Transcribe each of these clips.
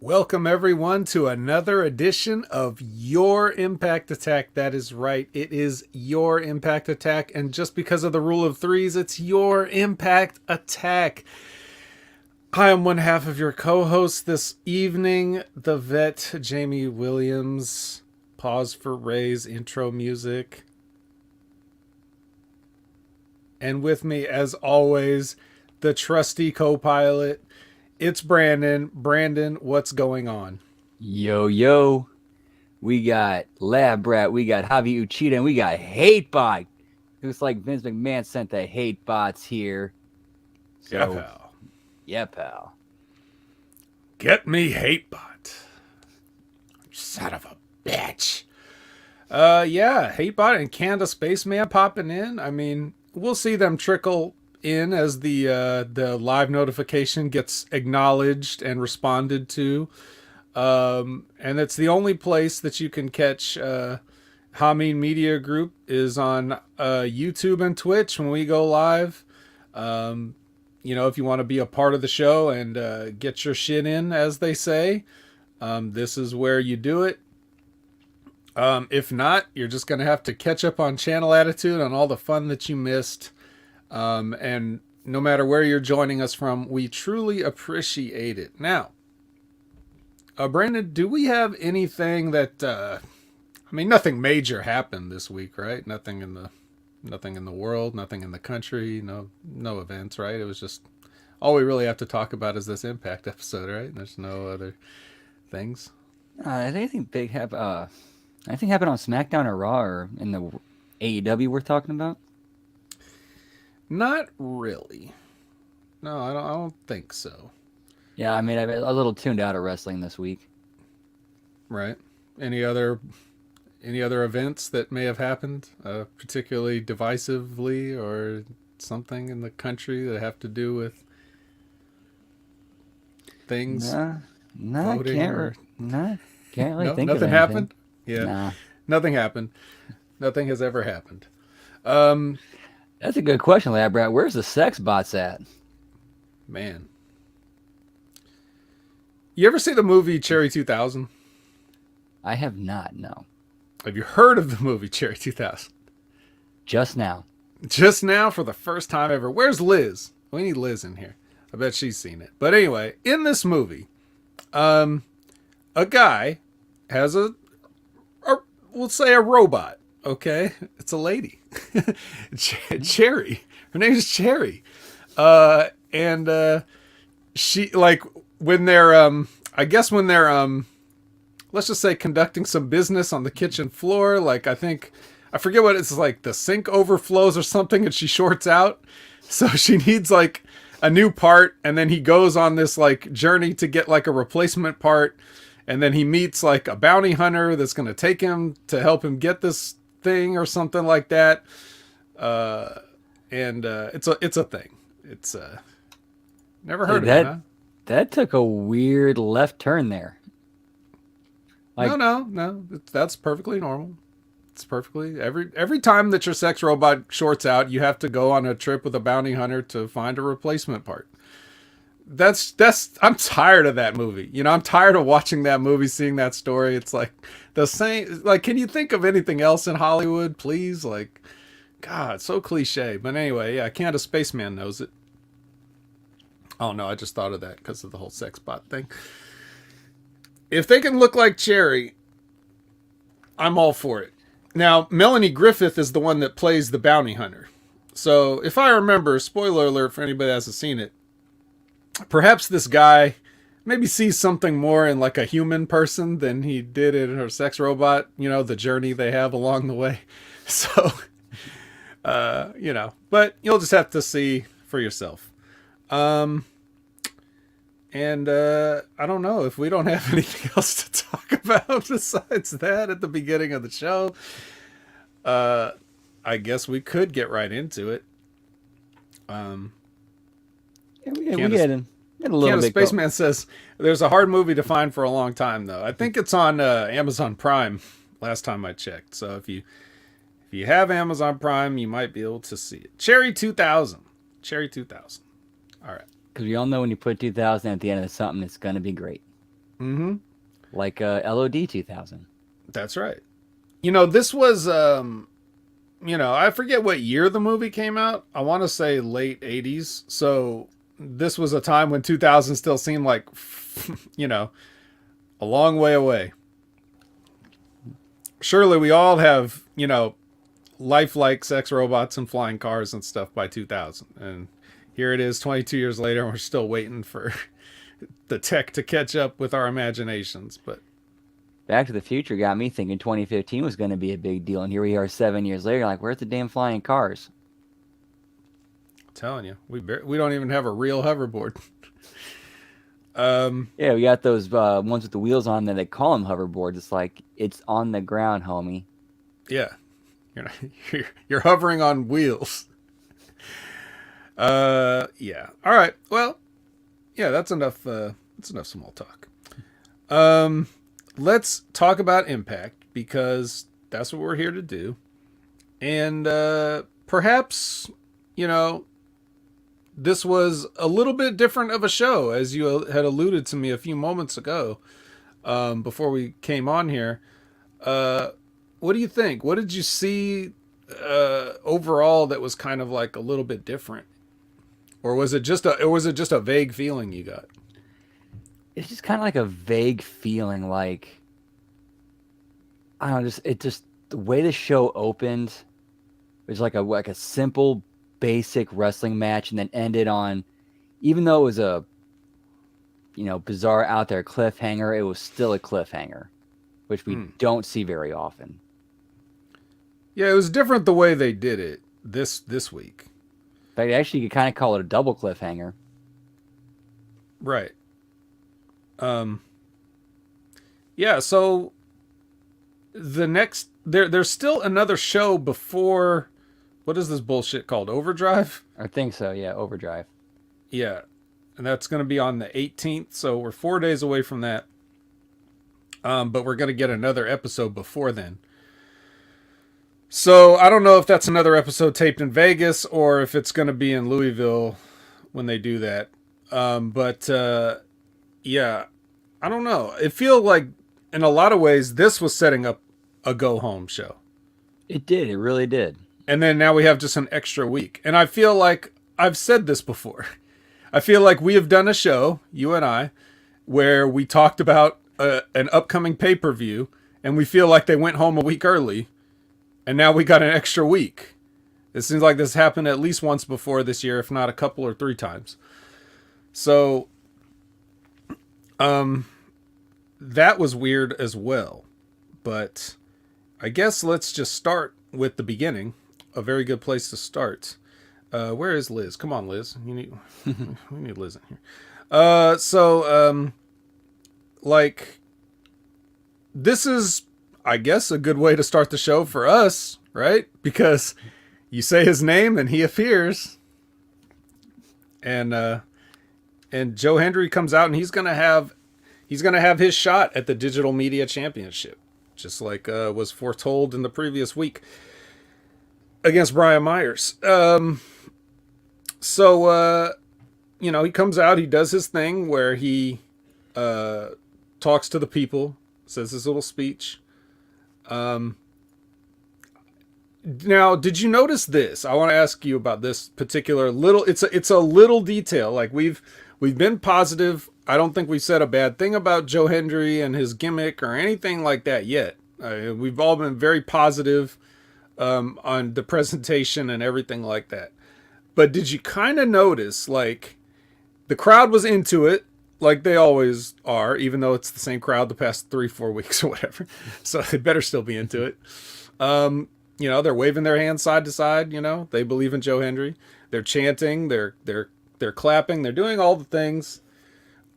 Welcome, everyone, to another edition of Your Impact Attack. That is right. It is Your Impact Attack. And just because of the rule of threes, it's Your Impact Attack. I am one half of your co-host this evening, the vet, Jamie Williams. Pause for Ray's intro music. And with me, as always, the trusty co-pilot, it's Brandon. Brandon, what's going on? Yo, we got Lab Rat, we got Javi Uchida, and we got Hatebot. Looks like Vince McMahon sent the hate bots here. So, Yeah, pal. Yeah, pal. Get me Hatebot. Son of a bitch. Hatebot and Canada Spaceman popping in. I mean, we'll see them trickle in as the live notification gets acknowledged and responded to, and it's the only place that you can catch Hameen Media Group is on YouTube and Twitch when we go live. If you want to be a part of the show and get your shit in, as they say, this is where you do it. If not, you're just gonna have to catch up on Channel Attitude on all the fun that you missed. And no matter where you're joining us from, we truly appreciate it. Now, Brandon, do we have anything that, nothing major happened this week, right? Nothing in the world, nothing in the country, no events, right? It was just, all we really have to talk about is this Impact episode, right? There's no other things. Anything big happened? Anything happened on SmackDown or Raw or in the AEW we're talking about? Not really. No, I don't think so. Yeah, I mean, I've a little tuned out of wrestling this week. Right. Any other events that may have happened, particularly divisively, or something in the country that have to do with things? No, can't really think of nothing anything. happened. Yeah, Nah. Nothing happened. Nothing has ever happened. That's a good question, Lab Rat. Where's the sex bots at? Man, you ever see the movie Cherry 2000? I have not. No. Have you heard of the movie Cherry 2000? Just now. Just now, for the first time ever. Where's Liz? We need Liz in here. I bet she's seen it. But anyway, in this movie, a guy has we'll say a robot. Okay, it's a lady, Cherry. Her name is Cherry, and she, like, when they're let's just say conducting some business on the kitchen floor. Like, I forget what it's like. The sink overflows or something, and she shorts out, so she needs like a new part. And then he goes on this like journey to get like a replacement part, and then he meets like a bounty hunter that's going to take him to help him get this thing or something like that. It's a thing. It's never heard of it, huh? That took a weird left turn there. Like, no. That's perfectly normal. It's perfectly every time that your sex robot shorts out, you have to go on a trip with a bounty hunter to find a replacement part. I'm tired of that movie. I'm tired of watching that movie, seeing that story. It's like the same. Like, can you think of anything else in Hollywood, please? Like, God, so cliche. But anyway, yeah, Canada Spaceman knows it. Oh no, I just thought of that because of the whole sex bot thing. If they can look like Cherry, I'm all for it. Now, Melanie Griffith is the one that plays the bounty hunter. So, if I remember, spoiler alert for anybody that hasn't seen it, perhaps this guy maybe sees something more in like a human person than he did in her sex robot, the journey they have along the way. So, but you'll just have to see for yourself. And I don't know if we don't have anything else to talk about besides that at the beginning of the show. I guess we could get right into it. We get a little bit. Spaceman says there's a hard movie to find for a long time, though. I think it's on Amazon Prime. Last time I checked, so if you have Amazon Prime, you might be able to see it. Cherry 2000. All right. Because we all know when you put 2000 at the end of something, it's going to be great. Mm-hmm. like LOD 2000. That's right. This was I forget what year the movie came out. I want to say late 80s. So this was a time when 2000 still seemed like, a long way away. Surely we all have, lifelike sex robots and flying cars and stuff by 2000. And here it is 22 years later, and we're still waiting for the tech to catch up with our imaginations. But Back to the Future got me thinking 2015 was going to be a big deal, and here we are 7 years later. Like, where's the damn flying cars? I'm telling you, we don't even have a real hoverboard. Yeah, we got those ones with the wheels on there. They call them hoverboards. It's like it's on the ground, homie. Yeah, you're not, you're hovering on wheels. Yeah. All right. Well, yeah, that's enough. That's enough small talk. Let's talk about Impact because that's what we're here to do, and perhaps this was a little bit different of a show, as you had alluded to me a few moments ago, before we came on here. What do you think? What did you see overall that was kind of like a little bit different, or was it just a vague feeling you got? It's just kind of like a vague feeling, like I don't know, just the way the show opened was like a simple, basic wrestling match, and then ended on, even though it was a bizarre out there cliffhanger, it was still a cliffhanger, which we don't see very often. Yeah, it was different the way they did it this week. In fact, actually, you could kind of call it a double cliffhanger. Right. Yeah, so the next there's still another show before, what is this bullshit called? Overdrive? I think so, yeah, Overdrive. Yeah. And that's going to be on the 18th, so we're 4 days away from that. But we're going to get another episode before then. So I don't know if that's another episode taped in Vegas or if it's going to be in Louisville when they do that. Yeah, I don't know. It feels like in a lot of ways this was setting up a go home show. It did. It really did. And then now we have just an extra week. And I feel like I've said this before. I feel like we have done a show, you and I, where we talked about an upcoming pay-per-view, and we feel like they went home a week early, and now we got an extra week. It seems like this happened at least once before this year, if not a couple or 3 times. So, that was weird as well. But I guess let's just start with the beginning. A very good place to start. Where is Liz? Come on, Liz. We need Liz in here. This is, I guess, a good way to start the show for us, right? Because you say his name and he appears. And Joe Hendry comes out and he's gonna have his shot at the Digital Media Championship, just like was foretold in the previous week against Brian Myers. He comes out, he does his thing where he talks to the people, says his little speech. Now, did you notice this? I want to ask you about this particular little, it's a little detail. Like we've been positive. I don't think we've said a bad thing about Joe Hendry and his gimmick or anything like that yet. We've all been very positive on the presentation and everything like that. But did you kind of notice, like, the crowd was into it, like they always are, even though it's the same crowd the past 3-4 weeks or whatever. So they better still be into it. They're waving their hands side to side. They believe in Joe Hendry. They're chanting. They're clapping. They're doing all the things.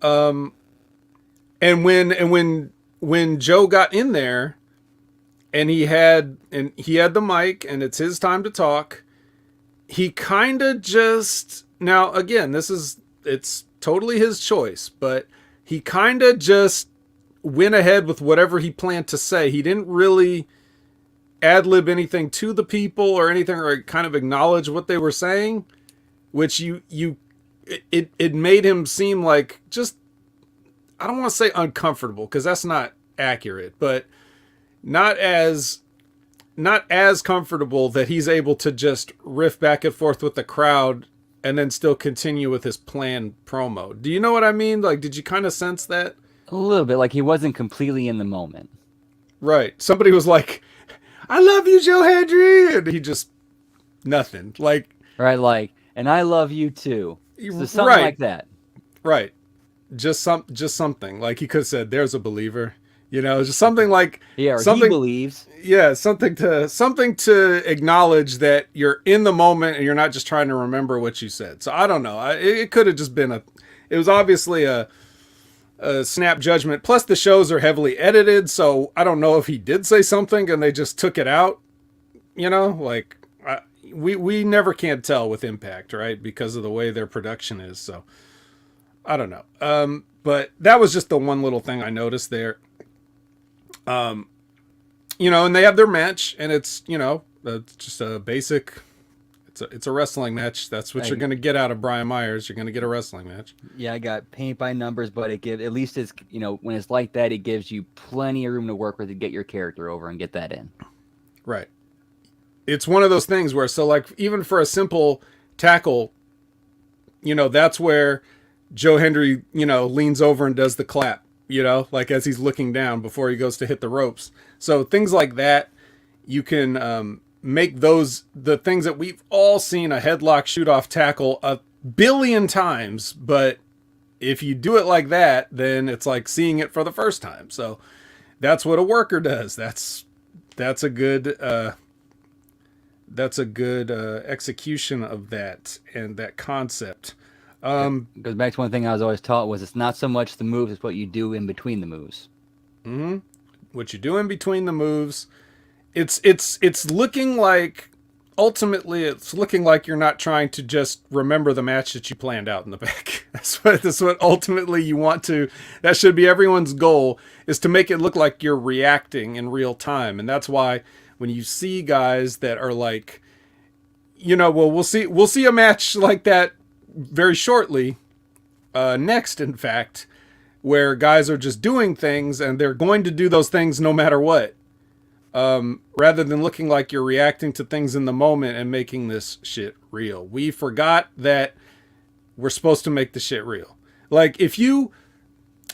And when Joe got in there, and he had the mic, and it's his time to talk, he kind of just, now again, it's totally his choice, but he kind of just went ahead with whatever he planned to say. He didn't really ad-lib anything to the people or anything, or kind of acknowledge what they were saying, which it made him seem like just I don't want to say uncomfortable because that's not accurate, but not as comfortable that he's able to just riff back and forth with the crowd and then still continue with his planned promo. Do you know what I mean? Like, did you kind of sense that? A little bit, like he wasn't completely in the moment. Right. Somebody was like, I love you, Joe Hendry. And he just, nothing. Like, right, like, and I love you too. So something right, like that. Right. Just something. Like he could have said, there's a believer. You know, just something like or something, he believes. Yeah, something to acknowledge that you're in the moment and you're not just trying to remember what you said. So I don't know. It could have just been it was obviously a snap judgment. Plus the shows are heavily edited, so I don't know if he did say something and they just took it out. You know, like we never can tell with Impact, right? Because of the way their production is. So I don't know. But that was just the one little thing I noticed there. You know, and they have their match, and it's, you know, it's just a basic. It's a wrestling match. That's what you're going to get out of Brian Myers. You're going to get a wrestling match. Yeah, I got paint by numbers, but at least it's, you know, when it's like that, it gives you plenty of room to work with to get your character over and get that in. Right. It's one of those things where, so like, even for a simple tackle, you know, that's where Joe Hendry, you know, leans over and does the clap, you know, like as he's looking down before he goes to hit the ropes. So things like that, you can make those the things that we've all seen a headlock shoot off tackle a billion times. But if you do it like that, then it's like seeing it for the first time. So that's what a worker does. That's a good execution of that and that concept. Goes back to one thing I was always taught was it's not so much the moves, it's what you do in between the moves. Mm-hmm. What you do in between the moves. It's looking like, ultimately, it's looking like you're not trying to just remember the match that you planned out in the back. That's what ultimately you want to, that should be everyone's goal, is to make it look like you're reacting in real time. And that's why when you see guys that are like, you know, well, we'll see a match like that very shortly, next, in fact, where guys are just doing things and they're going to do those things no matter what. Rather than looking like you're reacting to things in the moment and making this shit real. We forgot that we're supposed to make the shit real. Like, if you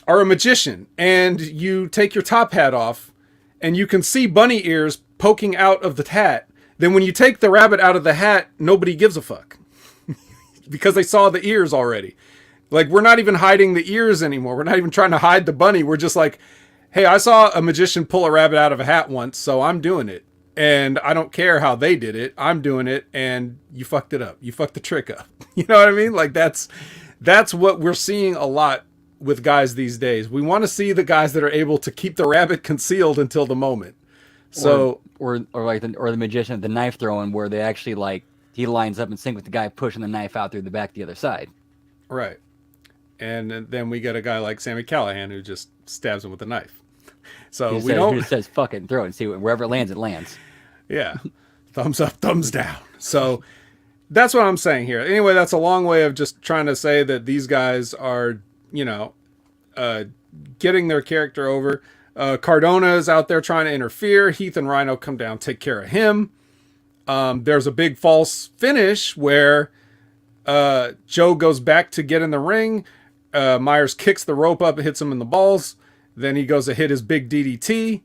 are a magician and you take your top hat off and you can see bunny ears poking out of the hat, then when you take the rabbit out of the hat, nobody gives a fuck. Because they saw the ears already. Like, we're not even hiding the ears anymore. We're not even trying to hide the bunny. We're just like, hey, I saw a magician pull a rabbit out of a hat once, so I'm doing it. And I don't care how they did it. I'm doing it, and you fucked it up. You fucked the trick up. You know what I mean? Like, that's what we're seeing a lot with guys these days. We want to see the guys that are able to keep the rabbit concealed until the moment. So or the magician, the knife throwing, where they actually, like, he lines up in sync with the guy pushing the knife out through the back the other side. Right. And then we get a guy like Sami Callihan who just stabs him with a knife. So he just says fuck it and throw it and see wherever it lands, it lands. Yeah. Thumbs up, thumbs down. So that's what I'm saying here. Anyway, that's a long way of just trying to say that these guys are, you know, getting their character over. Cardona is out there trying to interfere. Heath and Rhino come down, take care of him. There's a big false finish where Joe goes back to get in the ring. Myers kicks the rope up and hits him in the balls. Then he goes to hit his big DDT,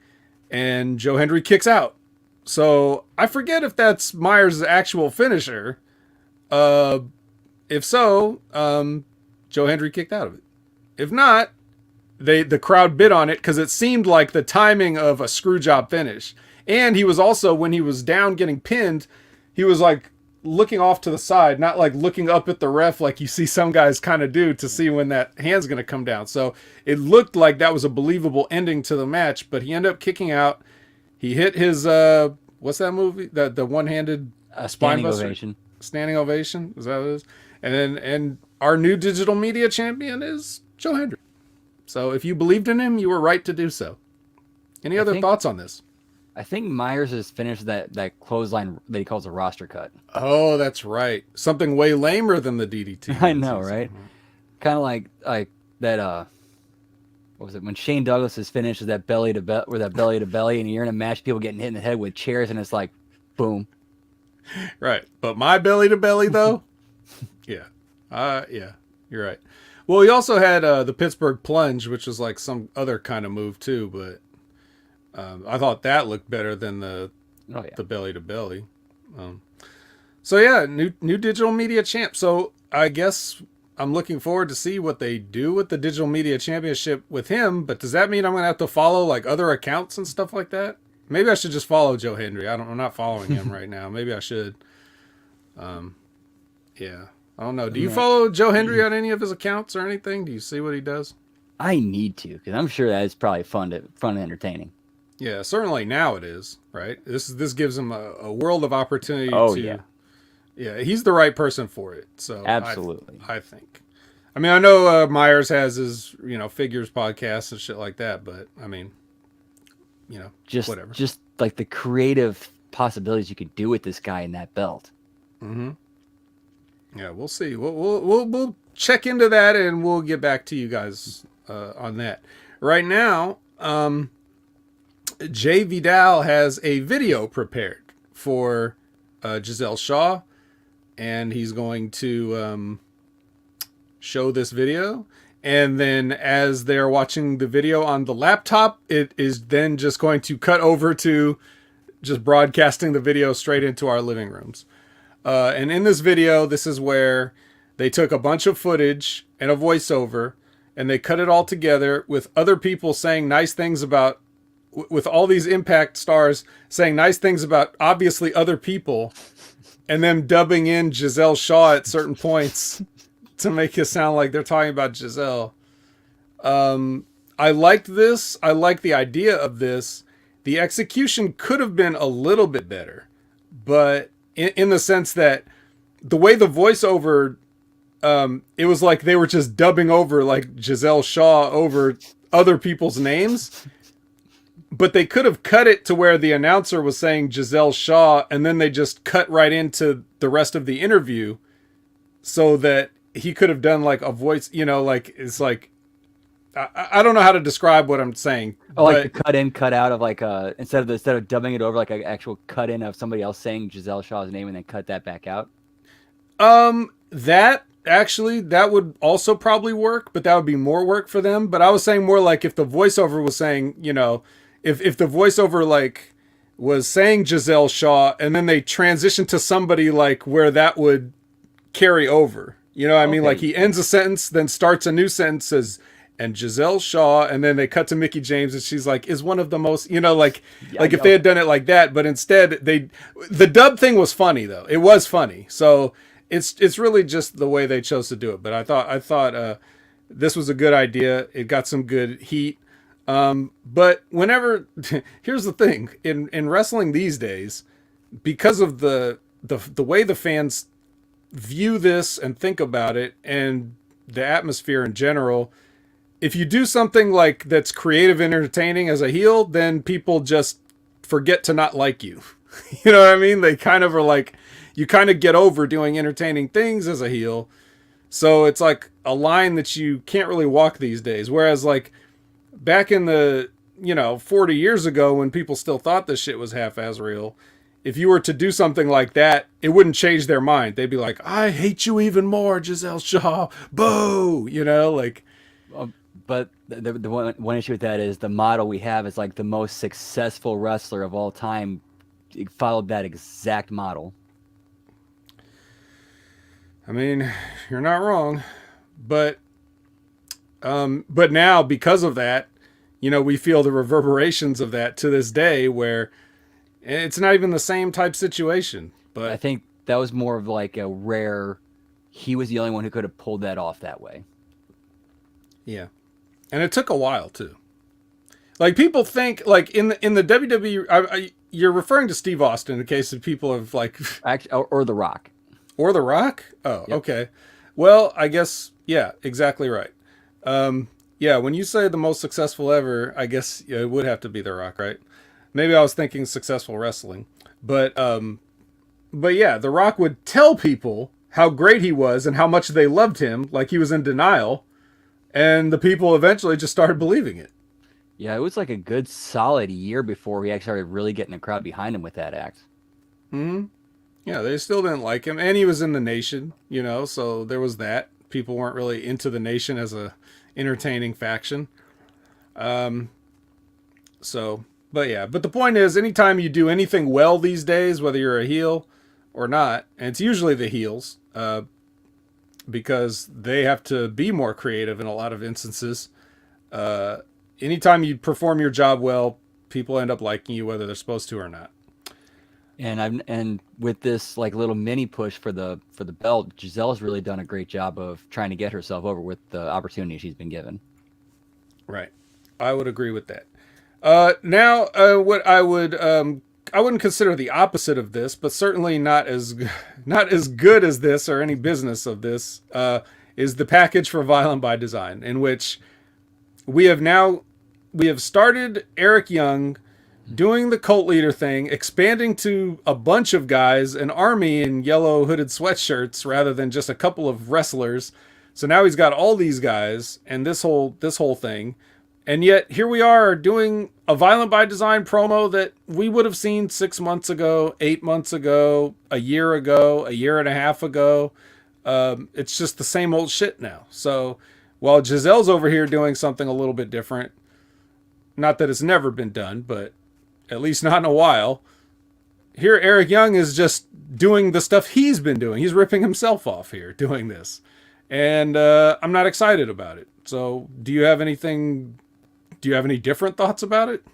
and Joe Hendry kicks out. So I forget if that's Myers' actual finisher. If so, Joe Hendry kicked out of it. If not, the crowd bid on it because it seemed like the timing of a screwjob finish. And he was also, when he was down getting pinned, he was like looking off to the side, not like looking up at the ref like you see some guys kind of do to see when that hand's going to come down. So it looked like that was a believable ending to the match, but he ended up kicking out. He hit his, what's that movie? The one-handed spine buster? Ovation. Standing ovation. Is that what it is? And our new digital media champion is Joe Hendry. So if you believed in him, you were right to do so. Any other thoughts on this? I think Myers has finished that clothesline that he calls a roster cut. Oh, that's right. Something way lamer than the DDT. I know, right? Kind of like that what was it when Shane Douglas is finished with that belly to belly, and you're in a match, people getting hit in the head with chairs, and it's like, boom. Right. But my belly to belly though, yeah, yeah, you're right. Well, he also had the Pittsburgh Plunge, which was like some other kind of move too, but I thought that looked better than the belly to belly. So yeah, new digital media champ. So I guess I'm looking forward to see what they do with the digital media championship with him. But does that mean I'm gonna have to follow like other accounts and stuff like that? Maybe I should just follow Joe Hendry. I'm not following him right now. Maybe I should. Yeah, I don't know. Do you follow Joe Hendry on any of his accounts or anything? Do you see what he does? I need to, because I'm sure that is probably fun and entertaining. Yeah, certainly now it is, right? This gives him a world of opportunity. Yeah, he's the right person for it. So absolutely, I think. I mean, I know Myers has his figures podcast and shit like that, but I mean, just whatever. Just like the creative possibilities you could do with this guy in that belt. Mm-hmm. Yeah, we'll see. We'll check into that and we'll get back to you guys on that. Right now, Jay Vidal has a video prepared for Giselle Shaw, and he's going to show this video. And then as they're watching the video on the laptop, it is then just going to cut over to just broadcasting the video straight into our living rooms. And in this video, this is where they took a bunch of footage and a voiceover, and they cut it all together with other people saying nice things about, with all these Impact stars saying nice things about obviously other people, and them dubbing in Giselle Shaw at certain points to make it sound like they're talking about Giselle. I liked this. I like the idea of this. The execution could have been a little bit better, but in the sense that the way the voiceover, it was like they were just dubbing over like Giselle Shaw over other people's names. But they could have cut it to where the announcer was saying Giselle Shaw, and then they just cut right into the rest of the interview so that he could have done like a voice, like it's like, I don't know how to describe what I'm saying. Oh, like the cut in, cut out of like instead of dubbing it over, like an actual cut in of somebody else saying Giselle Shaw's name and then cut that back out. That would also probably work, but that would be more work for them. But I was saying more like if the voiceover was saying, if the voiceover like was saying Giselle Shaw and then they transitioned to somebody like where that would carry over. I mean, like he ends a sentence, then starts a new sentence, says, and Giselle Shaw, and then they cut to Mickie James, and she's like, is one of the most, if they had done it like that, but instead the dub thing was funny though. It was funny. So it's really just the way they chose to do it. But I thought this was a good idea. It got some good heat. But whenever, here's the thing in wrestling these days, because of the way the fans view this and think about it and the atmosphere in general, if you do something like that's creative and entertaining as a heel, then people just forget to not like you. You know what I mean? They kind of are like, you kind of get over doing entertaining things as a heel. So it's like a line that you can't really walk these days. Whereas like back in the, 40 years ago when people still thought this shit was half-ass real, if you were to do something like that, it wouldn't change their mind. They'd be like, I hate you even more, Giselle Shaw. Boo! But the one issue with that is the model we have is like the most successful wrestler of all time followed that exact model. I mean, you're not wrong, but now because of that, we feel the reverberations of that to this day, where it's not even the same type situation. But I think that was more of like a rare. He was the only one who could have pulled that off that way. Yeah. And it took a while too. Like people think like in the WWE, you're referring to Steve Austin in case of people have like or The Rock. Or The Rock? Oh, yep. Okay. Well, I guess, yeah, exactly right. Yeah, when you say the most successful ever, I guess it would have to be The Rock, right? Maybe I was thinking successful wrestling. But yeah, The Rock would tell people how great he was and how much they loved him, like he was in denial. And the people eventually just started believing it. Yeah, it was like a good solid year before we actually started really getting the crowd behind him with that act. Hmm. Yeah, they still didn't like him, and he was in the Nation, so there was that. People weren't really into the Nation as a entertaining faction. Um, so, but the point is, anytime you do anything well these days, whether you're a heel or not, and it's usually the heels, because they have to be more creative in a lot of instances. Uh, Anytime you perform your job well, people end up liking you whether they're supposed to or not. And with this like little mini push for the belt, Giselle's really done a great job of trying to get herself over with the opportunity she's been given. Right. I would agree with that. Now, what I wouldn't consider the opposite of this, but certainly not as good as this or any business of this, is the package for Violent by Design, in which we have started Eric Young doing the cult leader thing, expanding to a bunch of guys, an army in yellow hooded sweatshirts rather than just a couple of wrestlers. So now he's got all these guys and this whole thing. And yet here we are doing a Violent by Design promo that we would have seen 6 months ago, 8 months ago, a year and a half ago. It's just the same old shit now. So while Giselle's over here doing something a little bit different, not that it's never been done, but at least not in a while, here Eric Young is just doing the stuff he's been doing. He's ripping himself off here doing this. And I'm not excited about it. So do you have any different thoughts about it?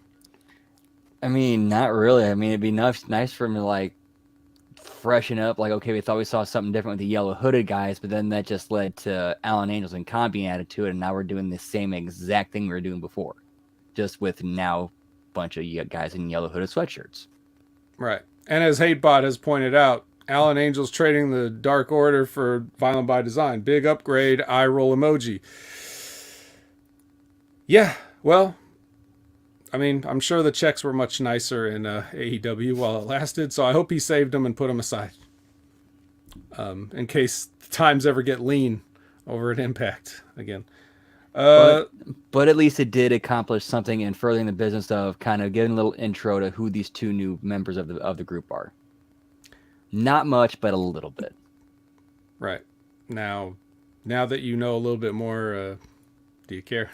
I mean, not really. I mean, it'd be nice for him to like freshen up. Like, okay, we thought we saw something different with the yellow hooded guys, but then that just led to Alan Angels and Khan being added to it, and now we're doing the same exact thing we were doing before, just with now a bunch of guys in yellow hooded sweatshirts. Right. And as Hatebot has pointed out, Alan Angel's trading the Dark Order for Violent by Design. Big upgrade, eye roll emoji. Yeah, well, I mean, I'm sure the checks were much nicer in AEW while it lasted, so I hope he saved them and put them aside. In case times ever get lean over at Impact again. But at least it did accomplish something in furthering the business of kind of giving a little intro to who these two new members of the group are. Not much, but a little bit. Right. Now that you know a little bit more, do you care?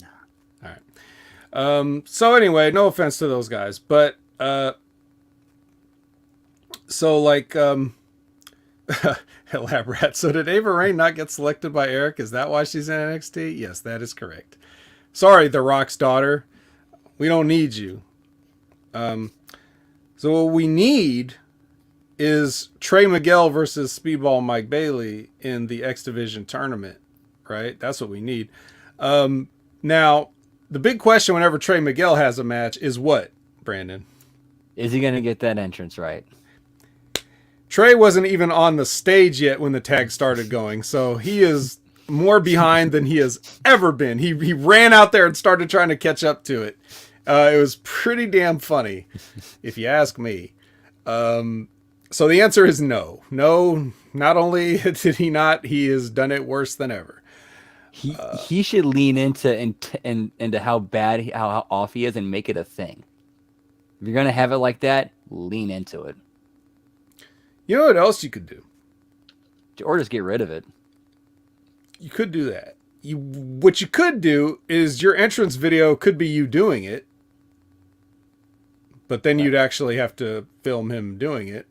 No. All right. So anyway, no offense to those guys, but so like Lab Rat. So did Ava Raine not get selected by Eric? Is that why she's in NXT? Yes, that is correct. Sorry, The Rock's daughter. We don't need you. So what we need is Trey Miguel versus Speedball Mike Bailey in the X Division tournament, right? That's what we need. Now, the big question whenever Trey Miguel has a match is what, Brandon? Is he going to get that entrance right? Trey wasn't even on the stage yet when the tag started going, so he is more behind than he has ever been. He ran out there and started trying to catch up to it. It was pretty damn funny, if you ask me. So the answer is no. No, not only did he not, he has done it worse than ever. He should lean into how off he is and make it a thing. If you're gonna have it like that, lean into it. You know what else you could do? Or just get rid of it. You could do that. What you could do is your entrance video could be you doing it, but then you'd actually have to film him doing it.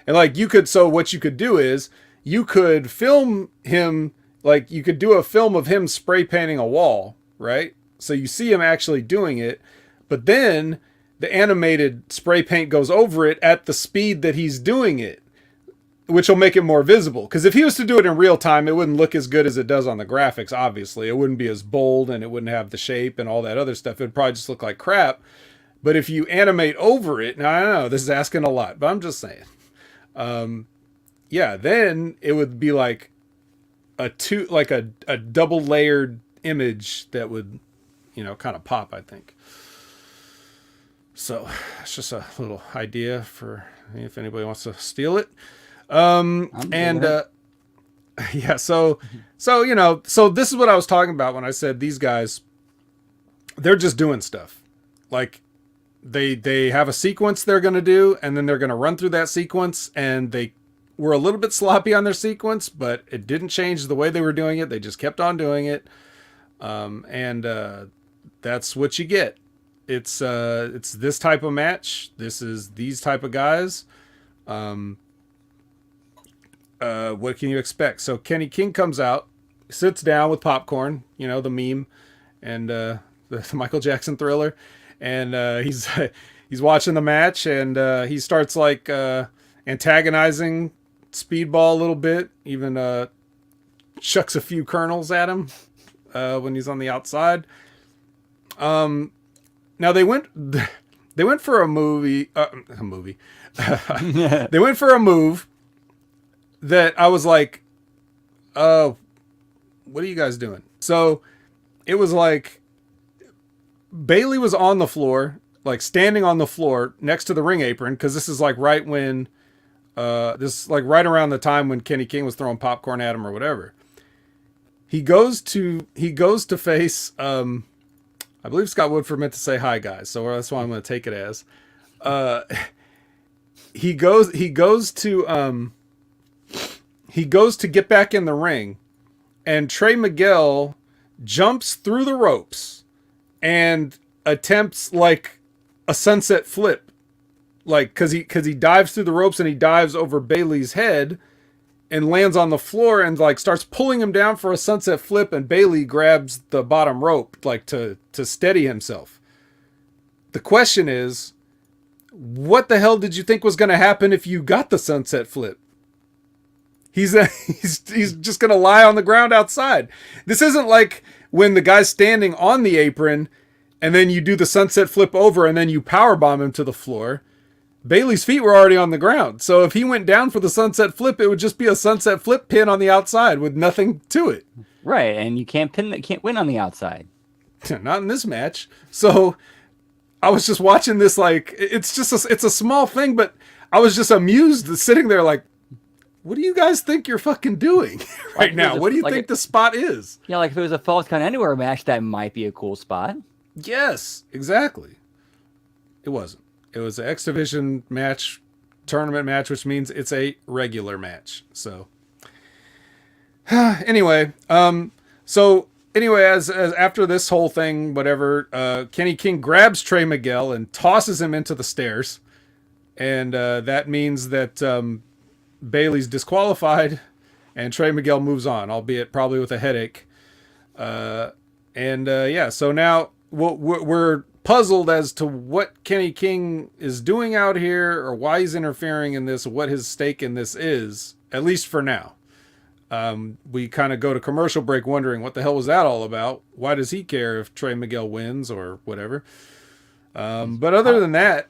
And like so what you could do is you could film him, like you could do a film of him spray painting a wall, right? So you see him actually doing it, but then the animated spray paint goes over it at the speed that he's doing it, which will make it more visible. Because if he was to do it in real time, it wouldn't look as good as it does on the graphics, obviously. It wouldn't be as bold and it wouldn't have the shape and all that other stuff. It'd probably just look like crap. But if you animate over it, now I don't know, this is asking a lot, but I'm just saying. Yeah, then it would be like a double layered image that would, kind of pop, I think. So it's just a little idea for if anybody wants to steal it. Yeah, so this is what I was talking about when I said these guys, they're just doing stuff. Like they have a sequence they're going to do, and then they're going to run through that sequence, and they were a little bit sloppy on their sequence, but it didn't change the way they were doing it. They just kept on doing it. And that's what you get. It's this type of match. This is these type of guys. What can you expect? So Kenny King comes out, sits down with popcorn, the meme, and the Michael Jackson Thriller, and he's watching the match, and he starts like antagonizing Speedball a little bit, even chucks a few kernels at him when he's on the outside. Now they went for a movie. They went for a move that I was like, what are you guys doing? So it was like Bailey was on the floor, like standing on the floor next to the ring apron, because this is like right when this is like right around the time when Kenny King was throwing popcorn at him or whatever. He goes to face I believe Scott Woodford meant to say hi guys, so that's why I'm going to take it as he goes to get back in the ring, and Trey Miguel jumps through the ropes and attempts like a sunset flip, like because he dives through the ropes, and he dives over Bailey's head and lands on the floor and like starts pulling him down for a sunset flip, and Bailey grabs the bottom rope like to steady himself. The question is, what the hell did you think was going to happen if you got the sunset flip? He's just going to lie on the ground outside. This isn't like when the guy's standing on the apron and then you do the sunset flip over and then you powerbomb him to the floor. Bailey's feet were already on the ground. So if he went down for the sunset flip, it would just be a sunset flip pin on the outside with nothing to it. Right, and you can't win on the outside. Not in this match. So I was just watching this like it's a small thing, but I was just amused sitting there like, what do you guys think you're fucking doing right now? What do you think the spot is? Yeah, like if it was a Falls Count Anywhere match, that might be a cool spot. Yes, exactly. It wasn't. It was an X Division match, tournament match, which means it's a regular match. So anyway, as after this whole thing, whatever, Kenny King grabs Trey Miguel and tosses him into the stairs, and that means that Bailey's disqualified, and Trey Miguel moves on, albeit probably with a headache. So now we're puzzled as to what Kenny King is doing out here, or why he's interfering in this, what his stake in this is, at least for now. We kind of go to commercial break wondering what the hell was that all about? Why does he care if Trey Miguel wins or whatever? But other than that,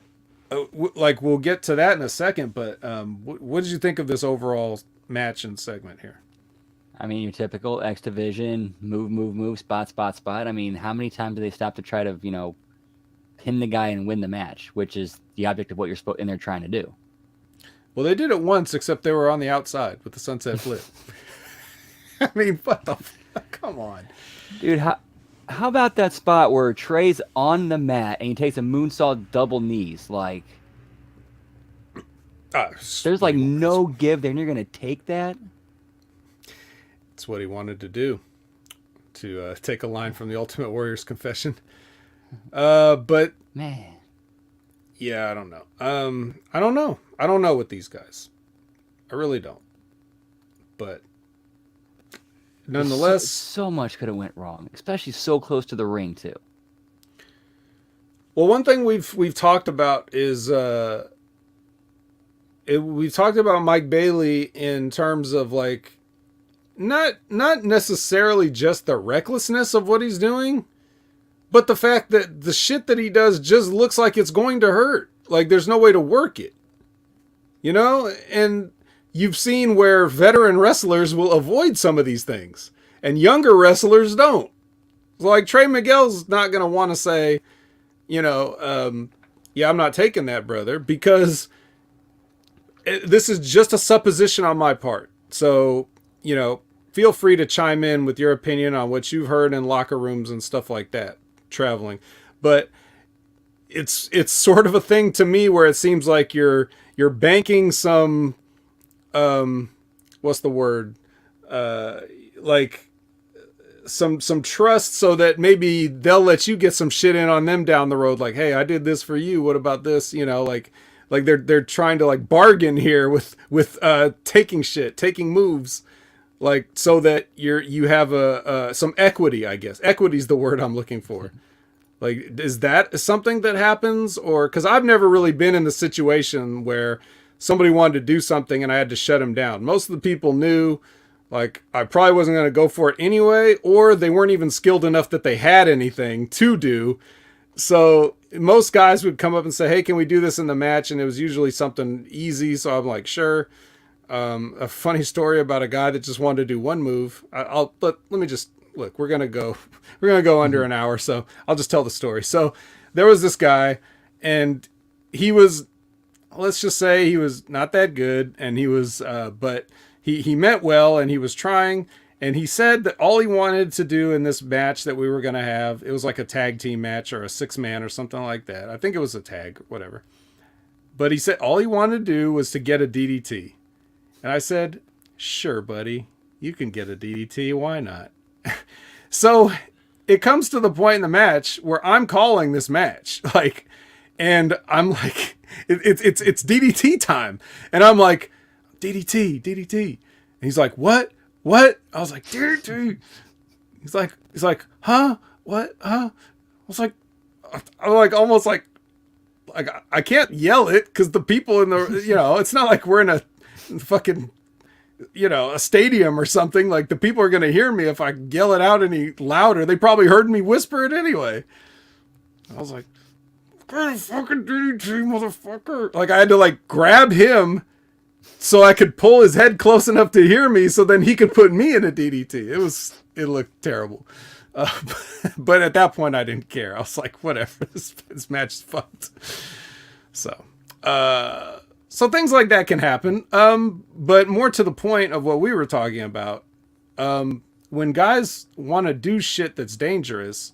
we'll get to that in a second, but what did you think of this overall match and segment here? I mean, your typical X Division, move, spot. I mean, how many times do they stop to try to, pin the guy and win the match, which is the object of what you're in there trying to do? Well, they did it once, except they were on the outside with the sunset flip. I mean, what the fuck? Come on. Dude, how about that spot where Trey's on the mat and he takes a moonsault double knees? Like, there's like no give there, and you're going to take that? It's what he wanted to do, to take a line from the Ultimate Warrior's confession. But man, yeah, I don't know. I don't know with these guys. I really don't. But nonetheless, so much could have went wrong, especially so close to the ring too. Well, one thing we've talked about is we've talked about Mike Bailey in terms of like not necessarily just the recklessness of what he's doing, but the fact that the shit that he does just looks like it's going to hurt. Like there's no way to work it. And you've seen where veteran wrestlers will avoid some of these things, and younger wrestlers don't. Like Trey Miguel's not going to want to say, yeah, I'm not taking that, brother, because this is just a supposition on my part. So you know, feel free to chime in with your opinion on what you've heard in locker rooms and stuff like that, traveling. But it's sort of a thing to me where it seems like you're banking some what's the word, like some trust, so that maybe they'll let you get some shit in on them down the road, like, hey, I did this for you, what about this, you know, like they're trying to like bargain here with taking moves, like, so that you have some equity, I guess. Equity's the word I'm looking for. Like, is that something that happens? Or, because I've never really been in the situation where somebody wanted to do something and I had to shut them down. Most of the people knew, like, I probably wasn't going to go for it anyway, or they weren't even skilled enough that they had anything to do. So most guys would come up and say, hey, can we do this in the match? And it was usually something easy. So I'm like, sure. A funny story about a guy that just wanted to do one move. Let me just look, we're going to go under an hour. So I'll just tell the story. So there was this guy, and he was, let's just say he was not that good. And he was, but he meant well, and he was trying, and he said that all he wanted to do in this match that we were going to have, it was like a tag team match or a 6-man or something like that. I think it was a tag, whatever. But he said all he wanted to do was to get a DDT. And I said, sure, buddy, you can get a DDT. Why not? So it comes to the point in the match where I'm calling this match, like, and I'm like, it's DDT time. And I'm like, DDT. And he's like, what? I was like, DDT. He's like, huh? What? Huh? I'm like, almost like I can't yell it because the people in the, you know, it's not like we're in a fucking, you know, a stadium or something. Like, the people are going to hear me if I yell it out any louder. They probably heard me whisper it anyway. I was like, get a fucking DDT, motherfucker. Like, I had to like grab him so I could pull his head close enough to hear me, so then he could put me in a DDT. It looked terrible. But at that point I didn't care. I was like, whatever, this match is fucked. So things like that can happen. But more to the point of what we were talking about, when guys want to do shit that's dangerous,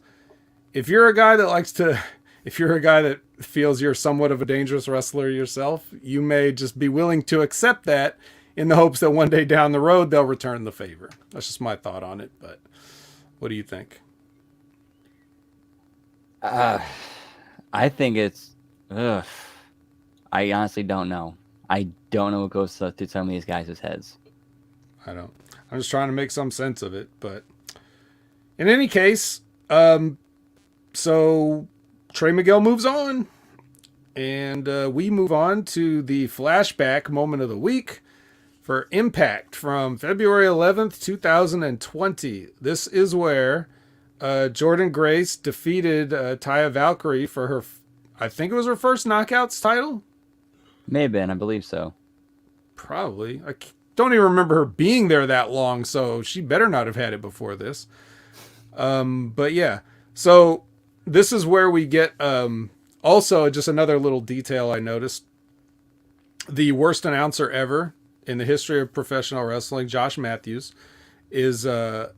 if you're a guy that feels you're somewhat of a dangerous wrestler yourself, you may just be willing to accept that in the hopes that one day down the road they'll return the favor. That's just my thought on it. But what do you think? I think it's, I honestly don't know. I don't know what goes through some of these guys' heads. I don't. I'm just trying to make some sense of it. But in any case, so Trey Miguel moves on. And we move on to the flashback moment of the week for Impact from February 11th, 2020. This is where Jordynne Grace defeated Taya Valkyrie for her, I think it was her first Knockouts title? May have been, I believe so. Probably. I don't even remember her being there that long, so she better not have had it before this. But yeah, so this is where we get, also just another little detail I noticed. The worst announcer ever in the history of professional wrestling, Josh Matthews, is, you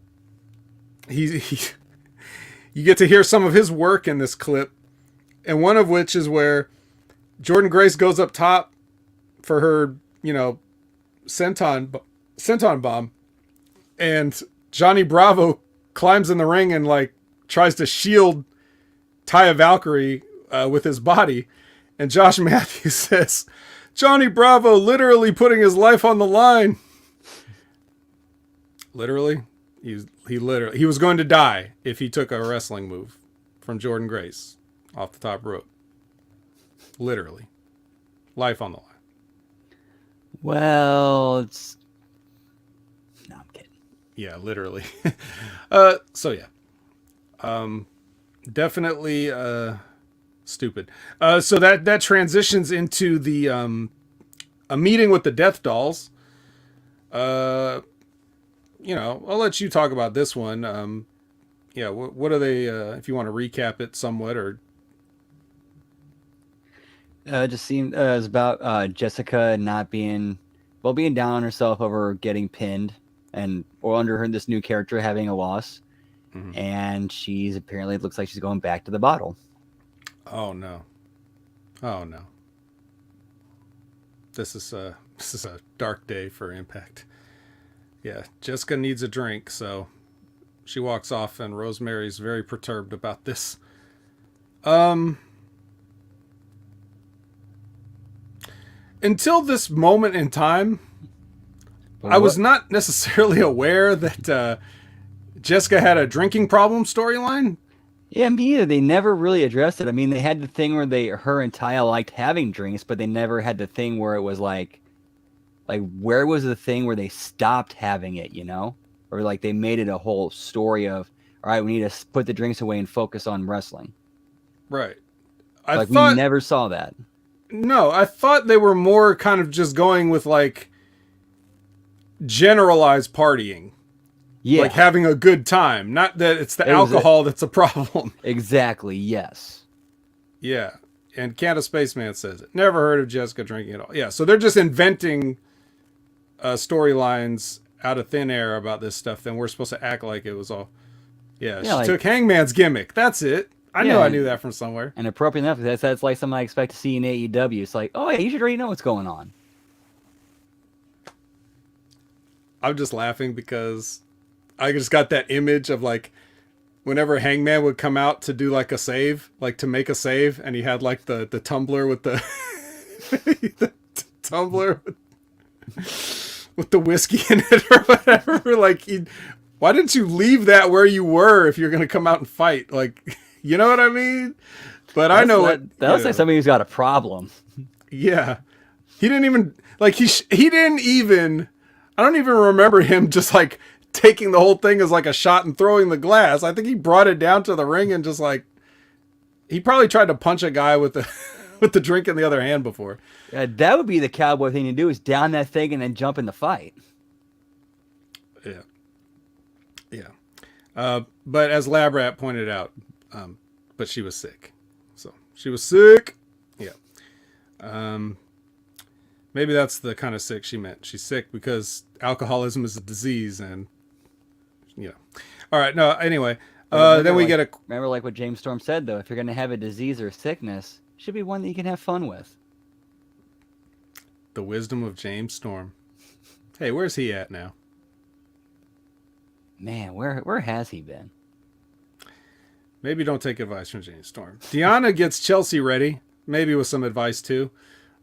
get to hear some of his work in this clip, and one of which is where Jordynne Grace goes up top for her, you know, senton bomb, and Johnny Bravo climbs in the ring and like tries to shield Taya Valkyrie with his body, and Josh Matthews says, Johnny Bravo literally putting his life on the line. Literally? He was going to die if he took a wrestling move from Jordynne Grace off the top rope. Literally. Life on the line. Well, it's... No, I'm kidding. Yeah, literally. So yeah. Definitely stupid. So that transitions into the a meeting with the Death Dolls. You know, I'll let you talk about this one. Yeah, what are they, if you want to recap it somewhat, or... It just seemed, it was about Jessica not being, being down on herself over getting pinned. or under her this new character having a loss, Mhm. and she's apparently it looks like she's going back to the bottle. Oh no. Oh no. This is a dark day for Impact. Yeah, Jessica needs a drink, so she walks off, and Rosemary's very perturbed about this. Until this moment in time, I was not necessarily aware that Jessica had a drinking problem storyline. Yeah, me either. They never really addressed it. I mean, they had the thing where her and Taya liked having drinks, but they never had the thing where it was like where was the thing where they stopped having it, you know? Or like they made it a whole story of, all right, we need to put the drinks away and focus on wrestling. Right. We never saw that. No, I thought they were more kind of just going with like generalized partying. Yeah. Like having a good time. Not that it's the alcohol that's a problem. Exactly, yes. Yeah. And Candace Spaceman says it. Never heard of Jessica drinking at all. Yeah, so they're just inventing storylines out of thin air about this stuff. Then we're supposed to act like it was all... Yeah, she took Hangman's gimmick. That's it. I knew that from somewhere. And appropriate enough, that's like something I expect to see in AEW. It's like, oh, yeah, you should already know what's going on. I'm just laughing because I just got that image of like whenever Hangman would come out to do like a save, like to make a save, and he had like the tumbler with the, the tumbler with the whiskey in it or whatever. Like, why didn't you leave that where you were if you're going to come out and fight? Like, you know what I mean? But I know what that looks like somebody who's got a problem. Yeah, he didn't even like he didn't even. I don't even remember him just like taking the whole thing as like a shot and throwing the glass. I think he brought it down to the ring and just like he probably tried to punch a guy with the with the drink in the other hand before. Yeah, that would be the cowboy thing to do, is down that thing and then jump in the fight. Yeah. Yeah. But as Lab Rat pointed out, but she was sick. So she was sick. Yeah. Maybe that's the kind of sick she meant. She's sick because alcoholism is a disease, and all right. No. Anyway, then we get remember like what James Storm said though. If you're gonna have a disease or a sickness, it should be one that you can have fun with. The wisdom of James Storm. Hey, where's he at now? Man, where has he been? Maybe don't take advice from James Storm. Deanna gets Chelsea ready, maybe with some advice too.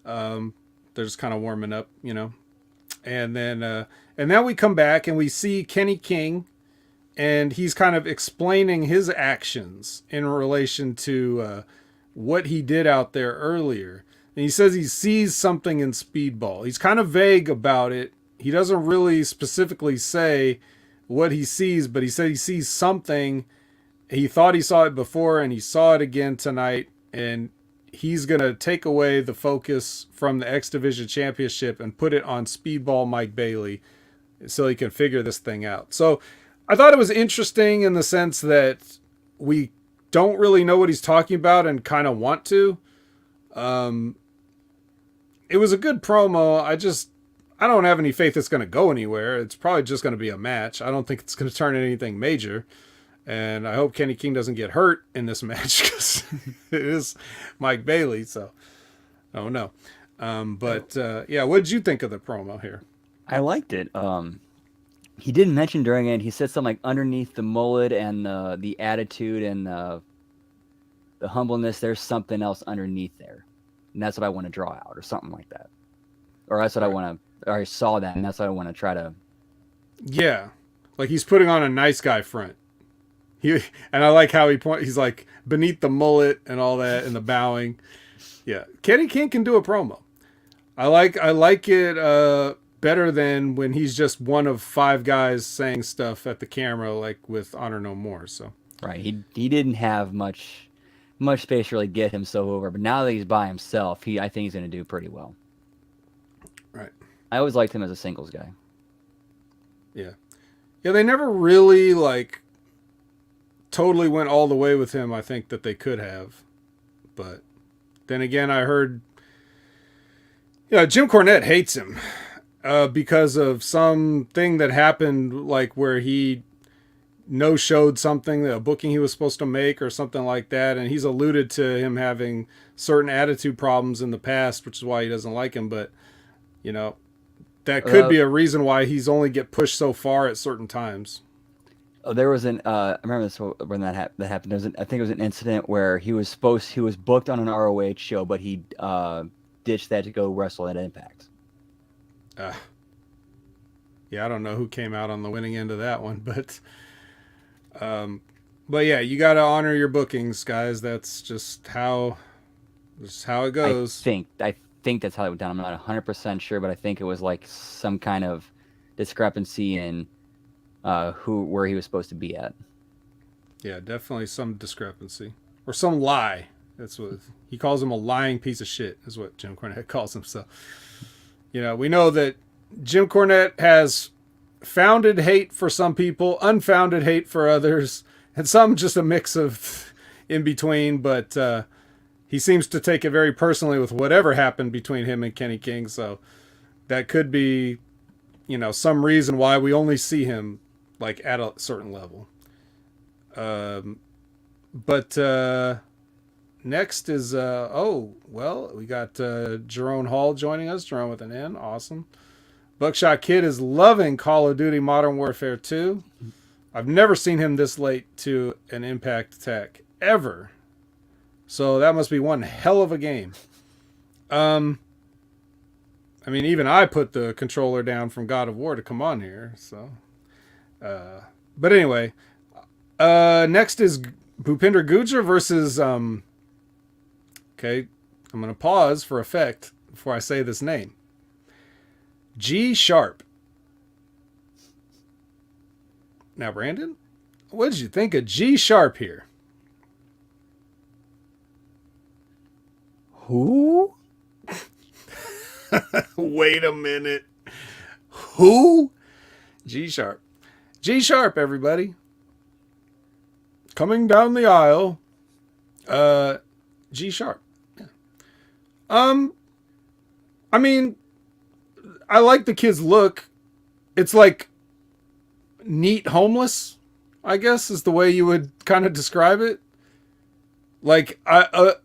They're just kind of warming up, and then we come back and we see Kenny King, and he's kind of explaining his actions in relation to what he did out there earlier. And he says he sees something in Speedball. He's kind of vague about it. He doesn't really specifically say what he sees, but he said he sees something. He thought he saw it before, and he saw it again tonight, and he's going to take away the focus from the X Division Championship and put it on Speedball Mike Bailey so he can figure this thing out. So I thought it was interesting in the sense that we don't really know what he's talking about and kind of want to. It was a good promo. I don't have any faith it's going to go anywhere. It's probably just going to be a match. I don't think it's going to turn into anything major. And I hope Kenny King doesn't get hurt in this match because it is Mike Bailey. So, oh no. What did you think of the promo here? I liked it. He didn't mention during it. He said something like underneath the mullet and the attitude and the humbleness, there's something else underneath there, and that's what I want to draw out, or something like that. Or that's what I want to. Or I saw that, and that's what I want to try to. Yeah, like he's putting on a nice guy front. And I like how he's like beneath the mullet and all that and the bowing. Yeah. Kenny King can do a promo. I like it better than when he's just one of 5 guys saying stuff at the camera, like with Honor No More. So right. He didn't have much space to really get himself over, but now that he's by himself, I think he's gonna do pretty well. Right. I always liked him as a singles guy. Yeah. Yeah, they never really totally went all the way with him, I think, that they could have. But then again, I heard Jim Cornette hates him. because of something that happened, like where he no showed something, a booking he was supposed to make or something like that. And he's alluded to him having certain attitude problems in the past, which is why he doesn't like him. But, you know, that could be a reason why he's only get pushed so far at certain times. There was I remember this when that happened. I think it was an incident where he was booked on an ROH show, but he ditched that to go wrestle at Impact. Yeah, I don't know who came out on the winning end of that one, but yeah, you got to honor your bookings, guys. That's just how it goes. I think that's how it went down. I'm not 100% sure, but I think it was like some kind of discrepancy in where he was supposed to be at. Yeah, definitely some discrepancy or some lie. That's what he calls him, a lying piece of shit, is what Jim Cornette calls himself. You know, we know that Jim Cornette has founded hate for some people, unfounded hate for others, and some just a mix of in between. But he seems to take it very personally with whatever happened between him and Kenny King. So that could be, you know, some reason why we only see him like at a certain level. But next is we got Jerome Hall joining us. Jerome with an N, awesome. Buckshot Kid is loving Call of Duty Modern Warfare 2. I've never seen him this late to an Impact attack ever. So that must be one hell of a game. I mean, even I put the controller down from God of War to come on here. So, but anyway, next is Bhupinder Gujjar versus. Okay, I'm gonna pause for effect before I say this name. G Sharp. Now, Brandon, what did you think of G Sharp here? Who? Wait a minute. Who? G Sharp. G Sharp, everybody. Coming down the aisle. G Sharp. Yeah. I mean, I like the kid's look. It's like neat homeless, I guess, is the way you would kind of describe it. Like,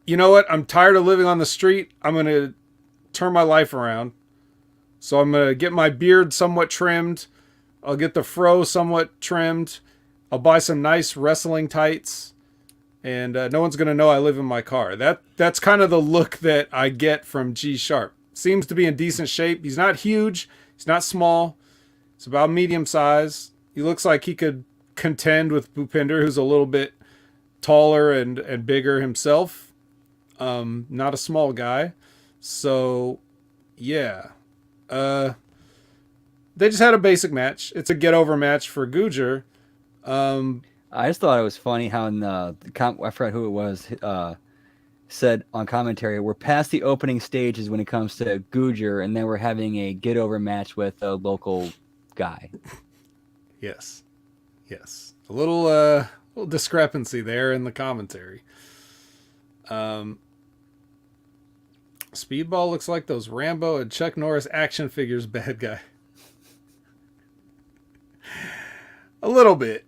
you know what? I'm tired of living on the street. I'm going to turn my life around. So I'm going to get my beard somewhat trimmed. I'll get the fro somewhat trimmed. I'll buy some nice wrestling tights. And no one's going to know I live in my car. That's kind of the look that I get from G Sharp. Seems to be in decent shape. He's not huge. He's not small. He's about medium size. He looks like he could contend with Bhupinder, who's a little bit taller and bigger himself. Not a small guy. So, yeah. They just had a basic match. It's a get-over match for Gujjar. I just thought it was funny how in I forgot who it was, said on commentary, we're past the opening stages when it comes to Gujjar, and then we're having a get-over match with a local guy. Yes. A little discrepancy there in the commentary. Speedball looks like those Rambo and Chuck Norris action figures bad guy. A little bit.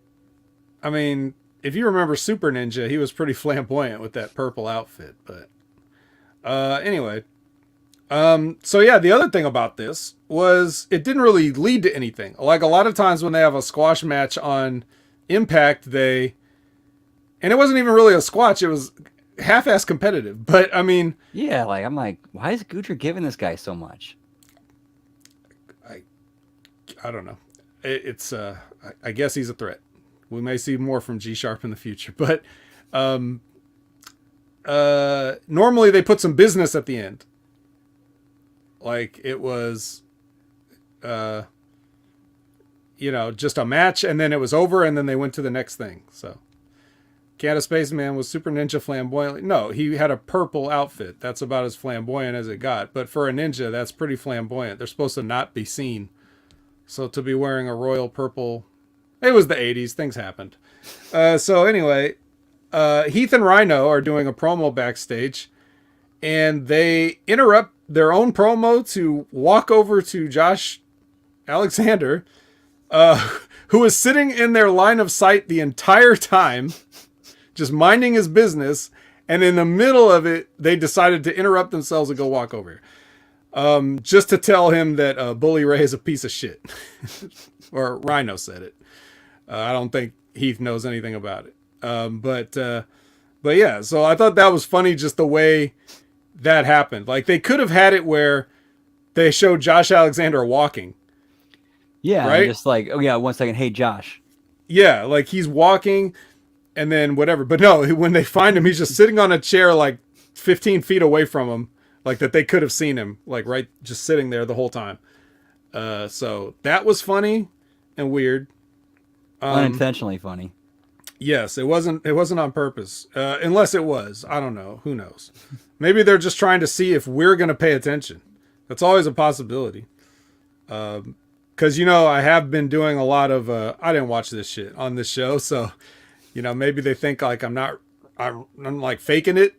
I mean, if you remember Super Ninja, he was pretty flamboyant with that purple outfit. But anyway. So yeah, the other thing about this was it didn't really lead to anything. Like a lot of times when they have a squash match on Impact, and it wasn't even really a squash, it was half-ass competitive. But I mean, yeah, like I'm like, why is Gujjar giving this guy so much? I don't know. It's I guess he's a threat. We may see more from G Sharp in the future, but normally they put some business at the end. Like it was, just a match, and then it was over, and then they went to the next thing. So, Canada Spaceman was Super Ninja flamboyant. No, he had a purple outfit. That's about as flamboyant as it got. But for a ninja, that's pretty flamboyant. They're supposed to not be seen. So to be wearing a royal purple, it was the 80s. Things happened. So anyway, Heath and Rhino are doing a promo backstage, and they interrupt their own promo to walk over to Josh Alexander, who was sitting in their line of sight the entire time, just minding his business. And in the middle of it, they decided to interrupt themselves and go walk over. Just to tell him that Bully Ray is a piece of shit. Or Rhino said it. I don't think Heath knows anything about it. But yeah, so I thought that was funny, just the way that happened. Like, they could have had it where they showed Josh Alexander walking. Yeah, right? just like, oh yeah, 1 second, hey Josh. Yeah, like he's walking and then whatever. But no, when they find him, he's just sitting on a chair like 15 feet away from him. Like that they could have seen him, like right, just sitting there the whole time. So that was funny and weird. Unintentionally funny. Yes, it wasn't on purpose. Unless it was. I don't know. Who knows? Maybe they're just trying to see if we're going to pay attention. That's always a possibility. Because, I have been doing a lot of... I didn't watch this shit on this show, so, maybe they think like I'm like faking it.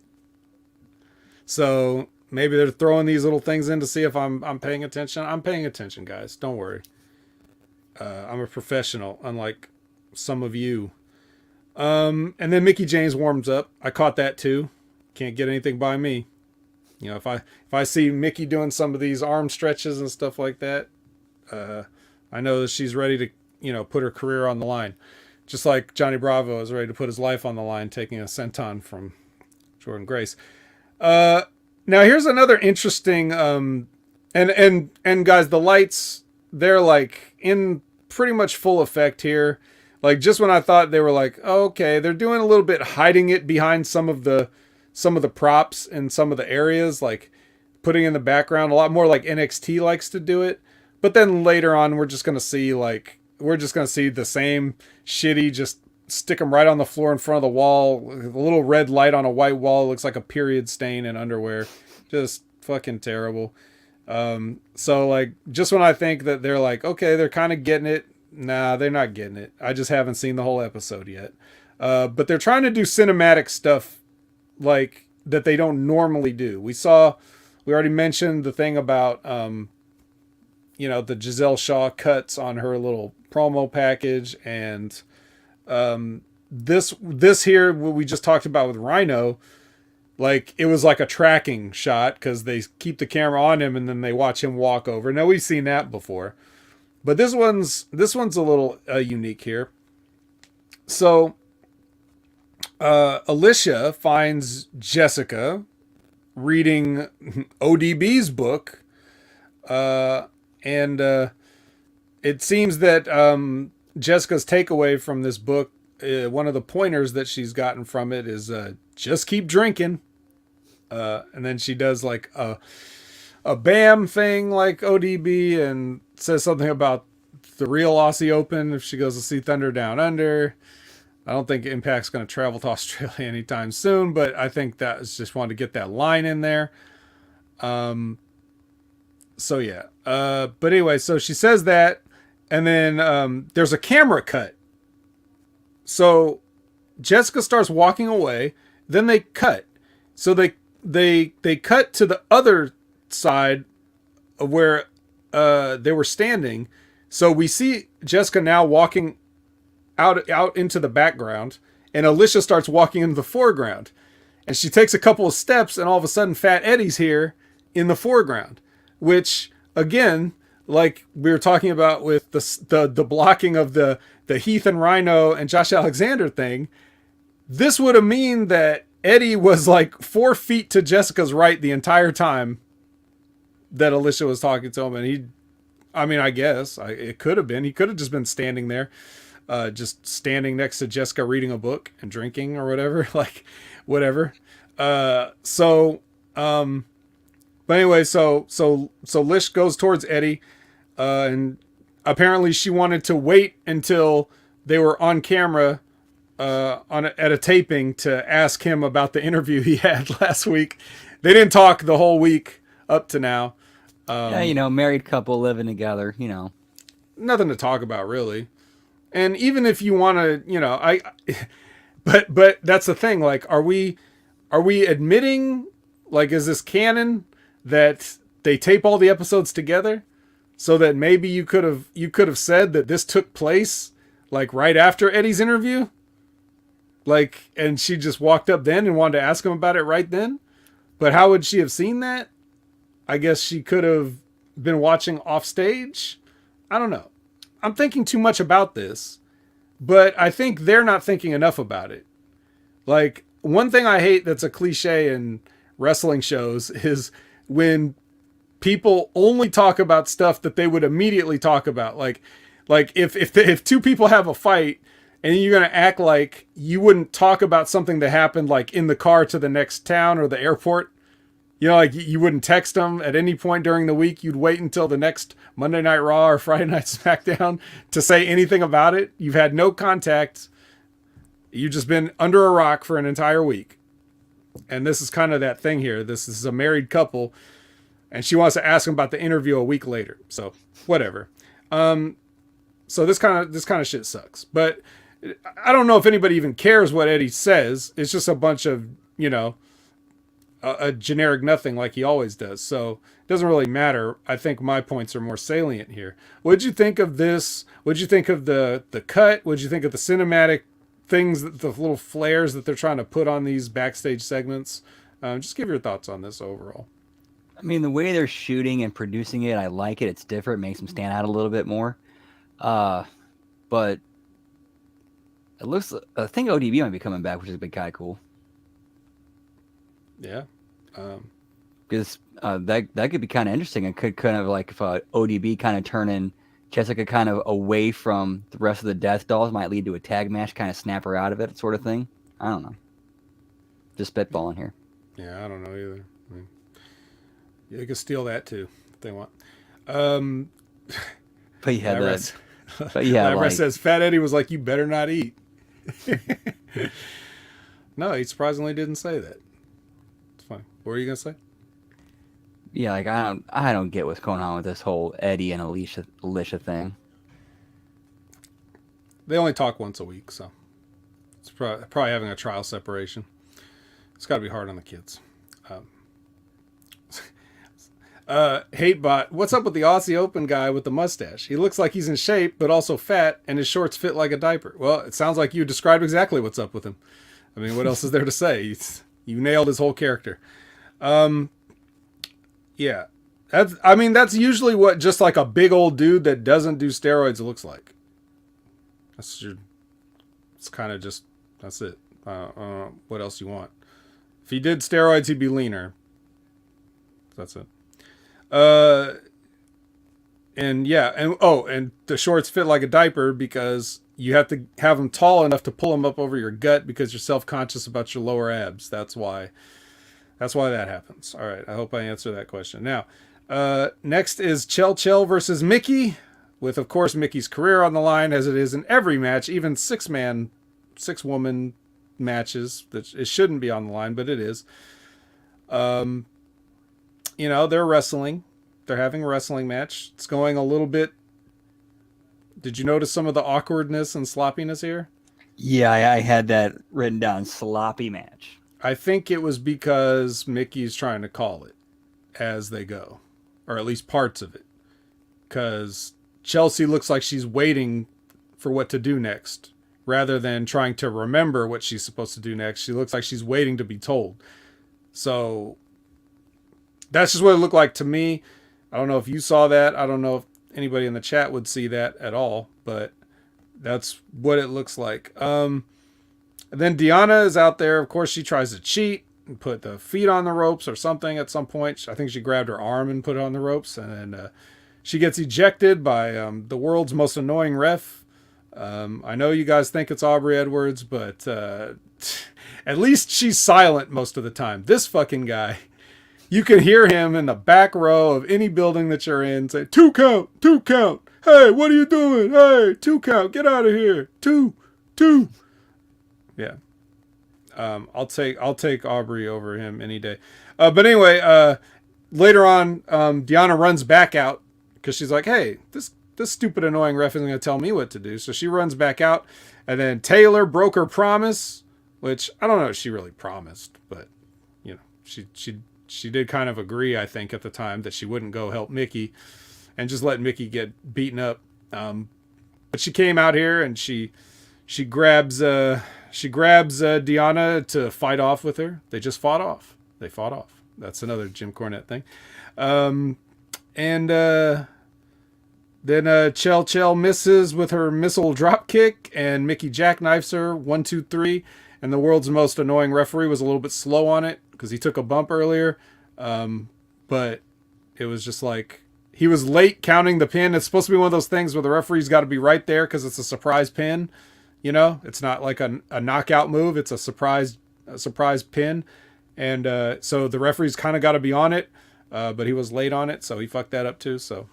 So maybe they're throwing these little things in to see if I'm paying attention. I'm paying attention, guys. Don't worry. I'm a professional, unlike some of you. And then Mickey James warms up. I caught that too. Can't get anything by me. If I see Mickey doing some of these arm stretches and stuff like that, I know that she's ready to, put her career on the line. Just like Johnny Bravo is ready to put his life on the line, taking a senton from Jordan Grace. Now here's another interesting, and guys, the lights, they're like in pretty much full effect here. Like just when I thought they were like, oh, okay, they're doing a little bit hiding it behind some of the props in some of the areas, like putting in the background a lot more like NXT likes to do it. But then later on, we're just going to see the same shitty, just stick them right on the floor in front of the wall. A little red light on a white wall. Looks like a period stain in underwear. Just fucking terrible. So like, just when I think that they're like, okay, they're kind of getting it. Nah, they're not getting it. I just haven't seen the whole episode yet. But they're trying to do cinematic stuff like that they don't normally do. We already mentioned the thing about, the Giselle Shaw cuts on her little promo package. And this here, what we just talked about with Rhino, like it was like a tracking shot because they keep the camera on him and then they watch him walk over. Now we've seen that before. But this one's a little unique here. So Alicia finds Jessica reading ODB's book. And it seems that Jessica's takeaway from this book, one of the pointers that she's gotten from it is just keep drinking. And then she does like a BAM thing like ODB and says something about the real Aussie Open if she goes to see Thunder Down Under. I don't think Impact's going to travel to Australia anytime soon, but I think that is just wanted to get that line in there. So yeah. But anyway, so she says that, and then there's a camera cut. So Jessica starts walking away, then they cut. So they cut to the other side of where they were standing. So we see Jessica now walking out into the background, and Alicia starts walking into the foreground. And she takes a couple of steps, and all of a sudden Fat Eddie's here in the foreground, which again, like we were talking about with the blocking of the Heath and Rhino and Josh Alexander thing, this would have mean that Eddie was like 4 feet to Jessica's right the entire time that Alicia was talking to him. And I guess it could have been, he could have just been standing there, just standing next to Jessica reading a book and drinking or whatever, like whatever. But anyway, so Lish goes towards Eddie, and apparently she wanted to wait until they were on camera, at a taping to ask him about the interview he had last week. They didn't talk the whole week up to now. Yeah, married couple living together, Nothing to talk about really. And even if you want to, but that's the thing. Like, are we admitting, like, is this canon that they tape all the episodes together so that maybe you could have said that this took place like right after Eddie's interview? Like, and she just walked up then and wanted to ask him about it right then? But how would she have seen that? I guess she could have been watching off stage. I don't know. I'm thinking too much about this, but I think they're not thinking enough about it. Like, one thing I hate that's a cliche in wrestling shows is when people only talk about stuff that they would immediately talk about. Like if two people have a fight and you're going to act like you wouldn't talk about something that happened like in the car to the next town or the airport. You know, like you wouldn't text them at any point during the week. You'd wait until the next Monday Night Raw or Friday Night SmackDown to say anything about it. You've had no contact. You've just been under a rock for an entire week. And this is kind of that thing here. This is a married couple, and she wants to ask him about the interview a week later. So whatever. So this kind of shit sucks. But I don't know if anybody even cares what Eddie says. It's just a bunch of, you know, a generic nothing like he always does. So it doesn't really matter. I think my points are more salient here. What'd you think of this? What'd you think of the cut? What'd you think of the cinematic things, the little flares that they're trying to put on these backstage segments? Just give your thoughts on this overall. I mean, the way they're shooting and producing it, I like it. It's different. It makes them stand out a little bit more. But it looks, I think ODB might be coming back, which is kind of cool. Yeah. Because that could be kind of interesting. It could kind of like if ODB kind of turning Jessica kind of away from the rest of the Death Dolls might lead to a tag match, kind of snap her out of it, sort of thing. I don't know. Just spitballing here. Yeah, I don't know either. I mean, yeah, they could steal that too if they want. But yeah, Lyra like, says Fat Eddie was like, "You better not eat." No, he surprisingly didn't say that. It's fine. What were you gonna say? Yeah, like I don't get what's going on with this whole Eddie and Alicia thing. They only talk once a week, so it's probably having a trial separation. It's got to be hard on the kids. Hatebot, what's up with the Aussie Open guy with the mustache? He looks like he's in shape, but also fat, and his shorts fit like a diaper. Well, it sounds like you described exactly what's up with him. I mean, what else is there to say? You nailed his whole character. Yeah. That's usually what just like a big old dude that doesn't do steroids looks like. It's kind of just, that's it. What else you want? If he did steroids, he'd be leaner. That's it. And the shorts fit like a diaper because you have to have them tall enough to pull them up over your gut because you're self-conscious about your lower abs. That's why that happens. All right. I hope I answered that question. Now, next is Chell versus Mickey, with, of course, Mickey's career on the line, as it is in every match, even six-woman matches. That it shouldn't be on the line, but it is. They're wrestling. They're having a wrestling match. It's going a little bit. Did you notice some of the awkwardness and sloppiness here? Yeah, I had that written down. Sloppy match. I think it was because Mickey's trying to call it as they go, or at least parts of it. Because Chelsea looks like she's waiting for what to do next, rather than trying to remember what she's supposed to do next. She looks like she's waiting to be told. So that's just what it looked like to me. I don't know if you saw that. I don't know if anybody in the chat would see that at all, but that's what it looks like. And then Deanna is out there. Of course, she tries to cheat and put the feet on the ropes or something at some point. I think she grabbed her arm and put it on the ropes. And then she gets ejected by the world's most annoying ref. I know you guys think it's Aubrey Edwards, but at least she's silent most of the time. This fucking guy, you can hear him in the back row of any building that you're in say, 2 count, 2 count. Hey, what are you doing? Hey, 2 count, get out of here. 2. Yeah. I'll take Aubrey over him any day. But anyway, later on, Deanna runs back out because she's like, hey, this stupid annoying ref isn't going to tell me what to do. So she runs back out, and then Taylor broke her promise, which I don't know if she really promised, but she she did kind of agree, I think, at the time that she wouldn't go help Mickey and just let Mickey get beaten up. But she came out here and she grabs Deanna to fight off with her. They just fought off. They fought off. That's another Jim Cornette thing. And then Chell misses with her missile drop kick, and Mickey jackknifes her 1, 2, 3. And the world's most annoying referee was a little bit slow on it because he took a bump earlier. But it was just like he was late counting the pin. It's supposed to be one of those things where the referee's got to be right there because it's a surprise pin. You know, it's not like a knockout move. It's a surprise pin. And so the referee's kind of got to be on it. But he was late on it, so he fucked that up too. So,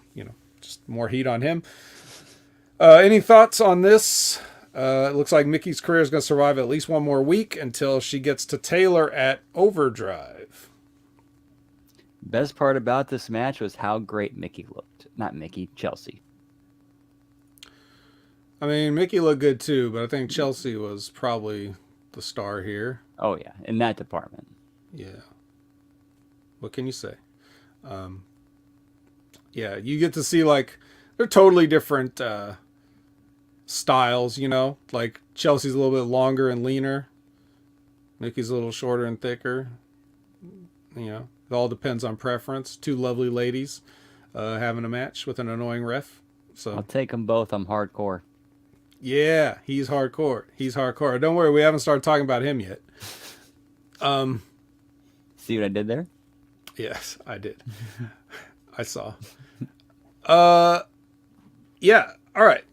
just more heat on him. Any thoughts on this? It looks like Mickey's career is going to survive at least one more week until she gets to Taylor at Overdrive. Best part about this match was how great Mickey looked. Not Mickey, Chelsea. I mean, Mickey looked good too, but I think Chelsea was probably the star here. Oh, yeah, in that department. Yeah. What can you say? Yeah, you get to see, like, they're totally different styles, like Chelsea's a little bit longer and leaner. Mickey's a little shorter and thicker. It all depends on preference. Two lovely ladies having a match with an annoying ref. So I'll take them both. I'm hardcore. Yeah, he's hardcore. Don't worry, we haven't started talking about him yet. See what I did there? Yes, I did. I saw. Yeah. All right.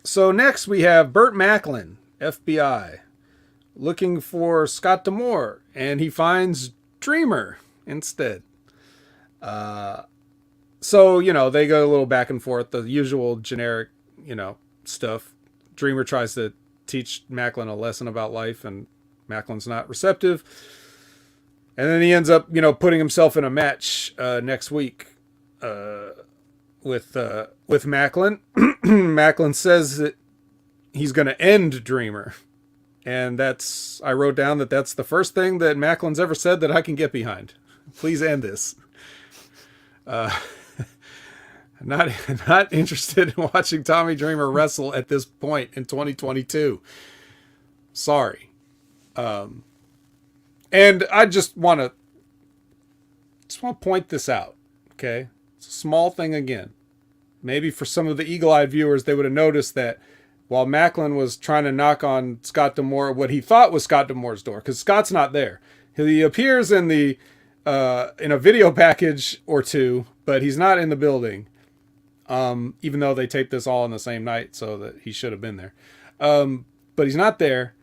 So next we have Burt Macklin, FBI, looking for Scott D'Amore, and he finds Dreamer instead. So, they go a little back and forth, the usual generic, stuff. Dreamer tries to teach Macklin a lesson about life, and Macklin's not receptive. And then he ends up, putting himself in a match next week with Macklin. Macklin says that he's going to end Dreamer. And I wrote down that's the first thing that Macklin's ever said that I can get behind. Please end this. Not interested in watching Tommy Dreamer wrestle at this point in 2022. Sorry. And I just want to point this out, okay? It's a small thing again. Maybe for some of the eagle-eyed viewers, they would have noticed that while Macklin was trying to knock on Scott D'Amore, what he thought was Scott D'Amore's door, because Scott's not there. He appears in a video package or two, but he's not in the building. Even though they taped this all on the same night, so that he should have been there. But he's not there.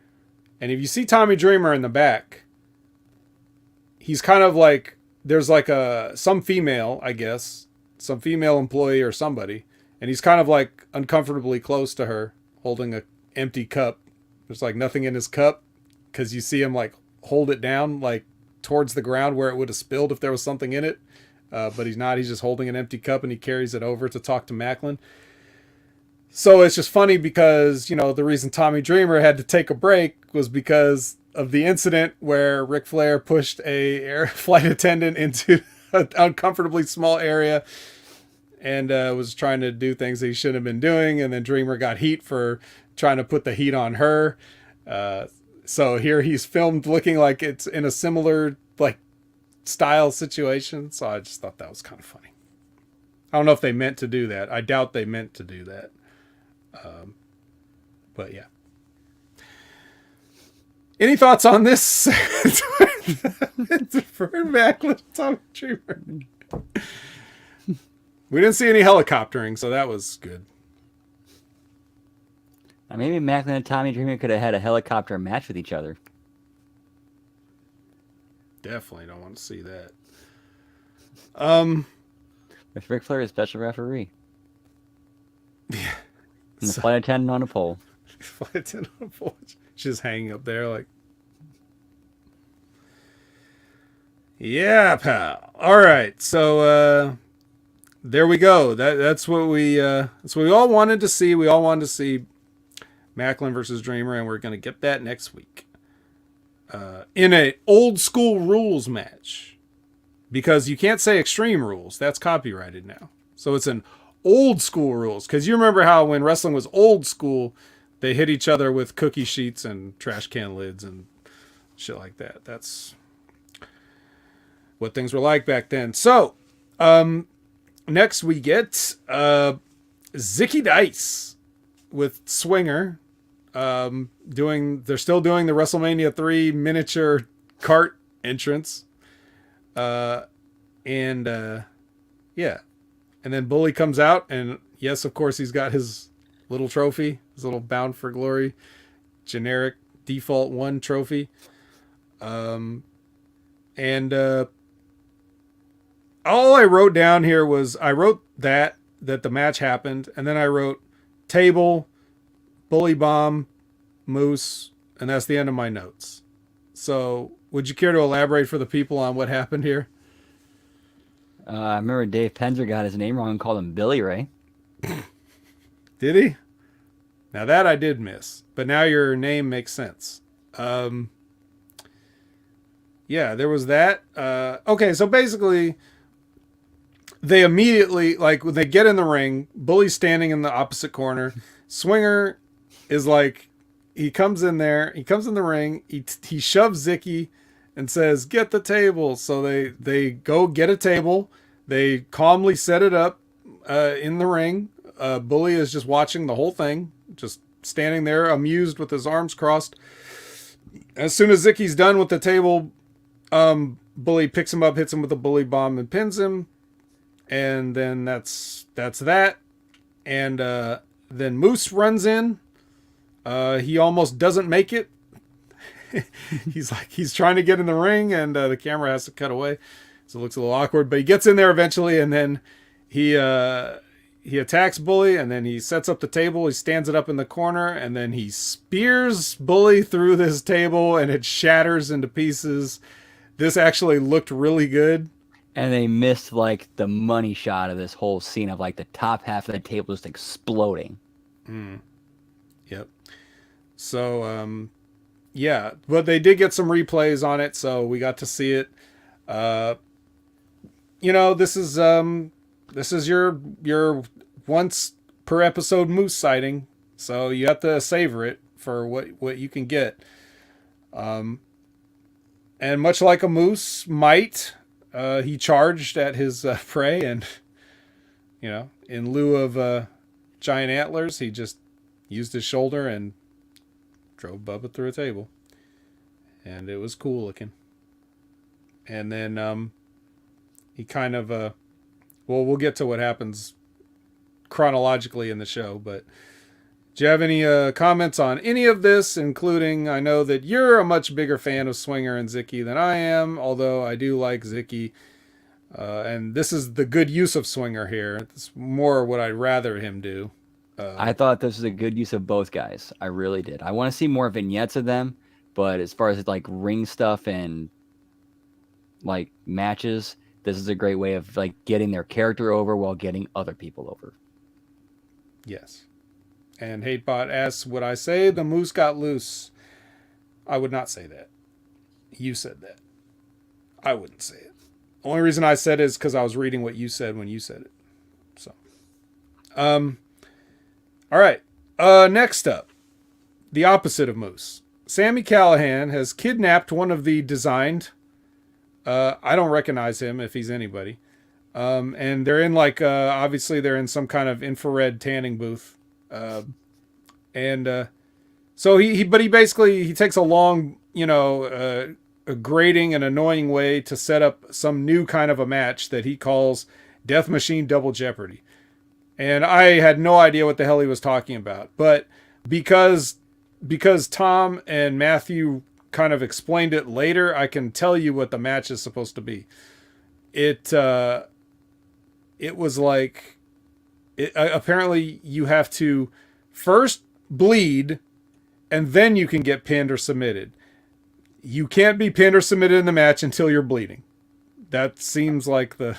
And if you see Tommy Dreamer in the back, he's kind of like, there's like some female, I guess, some female employee or somebody, and he's kind of like uncomfortably close to her, holding an empty cup. There's like nothing in his cup, because you see him like hold it down like towards the ground where it would have spilled if there was something in it. But he's not. He's just holding an empty cup, and he carries it over to talk to Macklin. So it's just funny because, the reason Tommy Dreamer had to take a break was because of the incident where Ric Flair pushed a air flight attendant into an uncomfortably small area and was trying to do things that he shouldn't have been doing. And then Dreamer got heat for trying to put the heat on her. So here he's filmed looking like it's in a similar style situation. So I just thought that was kind of funny. I don't know if they meant to do that. I doubt they meant to do that. But yeah. Any thoughts on this? For Macklin, Tommy Dreamer. We didn't see any helicoptering, so that was good. Maybe Macklin and Tommy Dreamer could have had a helicopter match with each other. Definitely don't want to see that. With Ric Flair as special referee. Yeah. And the flight attendant on a pole. Flight attendant on a pole. She's hanging up there like... Yeah, pal. All right. So there we go. That's what we all wanted to see. We all wanted to see Macklin versus Dreamer, and we're going to get that next week. in a old school rules match, because you can't say Extreme Rules. That's copyrighted now. So it's an old school rules. Because you remember how when wrestling was old school, they hit each other with cookie sheets and trash can lids and shit like that. That's what things were like back then. So, next we get Zicky Dice with Swinger. They're still doing the WrestleMania 3 miniature cart entrance. Yeah. And then Bully comes out, and yes, of course, he's got his little trophy, his little Bound for Glory generic default 1 trophy. All I wrote down here was I wrote that the match happened, and then I wrote table, Bully Bomb, Moose, and that's the end of my notes. So, would you care to elaborate for the people on what happened here? I remember Dave Penzer got his name wrong and called him Billy Ray. Did he? Now that I did miss, but now your name makes sense. Yeah, there was that. Okay, so basically, they immediately, like, when they get in the ring, Bully's standing in the opposite corner. Swinger is like, he comes in there, he comes in the ring, he shoves Zicky and says, "Get the table." So they go get a table. They calmly set it up in the ring. Bully is just watching the whole thing, just standing there amused with his arms crossed. As soon as Zicky's done with the table, Bully picks him up, hits him with a Bully Bomb, and pins him. And then that's that. And then Moose runs in. He almost doesn't make it. He's trying to get in the ring, and the camera has to cut away, so it looks a little awkward. But he gets in there eventually, and then he attacks Bully, and then he sets up the table. He stands it up in the corner, and then he spears Bully through this table, and it shatters into pieces. This actually looked really good. And they missed like the money shot of this whole scene of like the top half of the table just exploding. Yep. So, yeah, but they did get some replays on it, so we got to see it. This is your once per episode Moose sighting, so you have to savor it for what you can get. And much like a moose might, he charged at his prey, and in lieu of giant antlers, he just used his shoulder and drove Bubba through a table, and it was cool looking. And then he kind of we'll get to what happens chronologically in the show, but do you have any comments on any of this, including, I know that you're a much bigger fan of Swinger and Zicky than I am, although I do like Zicky, and this is the good use of Swinger here. It's more what I'd rather him do. I thought this was a good use of both guys. I really did. I want to see more vignettes of them, but as far as like ring stuff and like matches, this is a great way of like getting their character over while getting other people over. Yes. And Hatebot asks, would I say the moose got loose? I would not say that. You said that. I wouldn't say it. The only reason I said it is because I was reading what you said when you said it. So, all right. Next up, the opposite of Moose. Sami Callihan has kidnapped one of the designed. I don't recognize him if he's anybody. And they're in like, obviously they're in some kind of infrared tanning booth. So he basically takes a long, a grating and annoying way to set up some new kind of a match that he calls Death Machine Double Jeopardy. And I had no idea what the hell he was talking about, but because Tom and Matthew kind of explained it later, I can tell you what the match is supposed to be. It was like, apparently you have to first bleed and then you can get pinned or submitted. You can't be pinned or submitted in the match until you're bleeding. That seems like the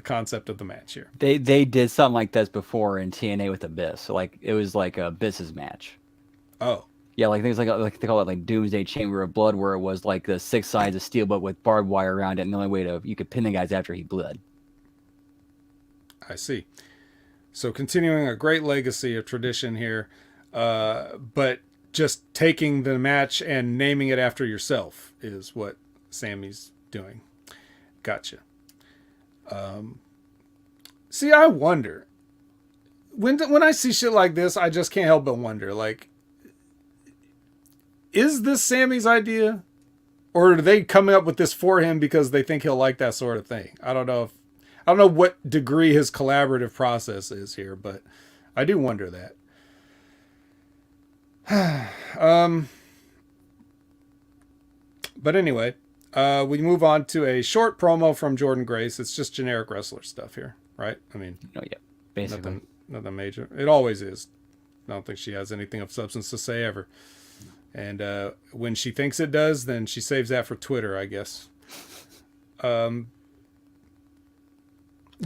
concept of the match here. They did something like this before in TNA with Abyss. So like it was like Abyss's match. Oh, Yeah, like things like they call it like Doomsday Chamber of Blood, where it was like the 6 sides of steel, but with barbed wire around it, and the only way to you could pin the guys after he bled. I see. So continuing a great legacy of tradition here, but just taking the match and naming it after yourself is what Sammy's doing. Gotcha. See, I wonder when I see shit like this, I just can't help but wonder, like, is this Sammy's idea, or are they coming up with this for him because they think he'll like that sort of thing? I don't know what degree his collaborative process is here, but I do wonder that. But anyway, we move on to a short promo from Jordan Grace. It's just generic wrestler stuff here, right? I mean, Oh yeah, basically. nothing major. It always is. I don't think she has anything of substance to say ever. And when she thinks it does, then she saves that for Twitter, I guess. Do